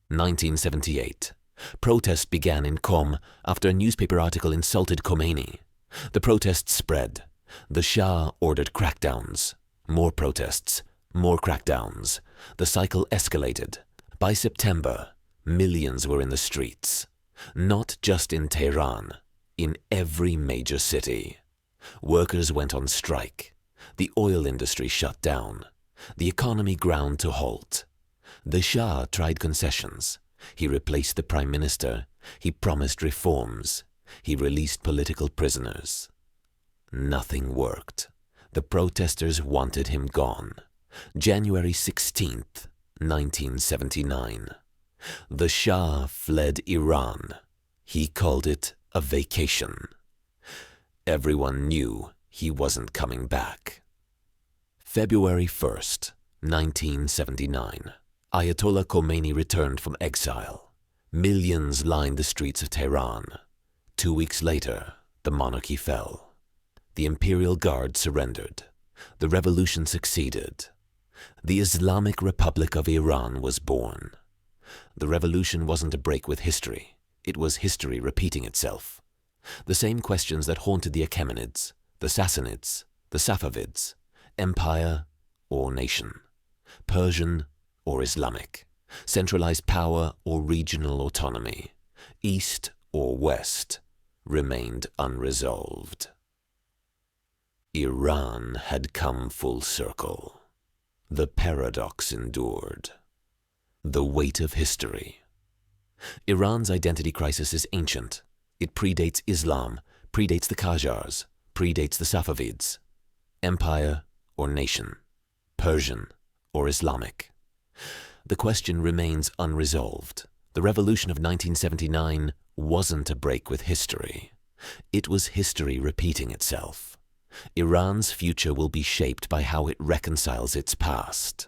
1978. Protests began in Qom after a newspaper article insulted Khomeini. The protests spread. The Shah ordered crackdowns. More protests, more crackdowns. The cycle escalated. By September, millions were in the streets. Not just in Tehran, in every major city. Workers went on strike. The oil industry shut down. The economy ground to halt. The Shah tried concessions. He replaced the prime minister. He promised reforms. He released political prisoners. Nothing worked. The protesters wanted him gone. January 16th, 1979. The Shah fled Iran. He called it a vacation. Everyone knew he wasn't coming back. February 1st, 1979. Ayatollah Khomeini returned from exile. Millions lined the streets of Tehran. 2 weeks later, the monarchy fell. The Imperial Guard surrendered. The revolution succeeded. The Islamic Republic of Iran was born. The revolution wasn't a break with history. It was history repeating itself. The same questions that haunted the Achaemenids, the Sassanids, the Safavids, empire or nation, Persian or Islamic, centralized power or regional autonomy, east or west, remained unresolved. Iran had come full circle. The paradox endured. The weight of history. Iran's identity crisis is ancient. It predates Islam, predates the Qajars, predates the Safavids. Empire or nation, Persian or Islamic. The question remains unresolved. The revolution of 1979 wasn't a break with history. It was history repeating itself. Iran's future will be shaped by how it reconciles its past.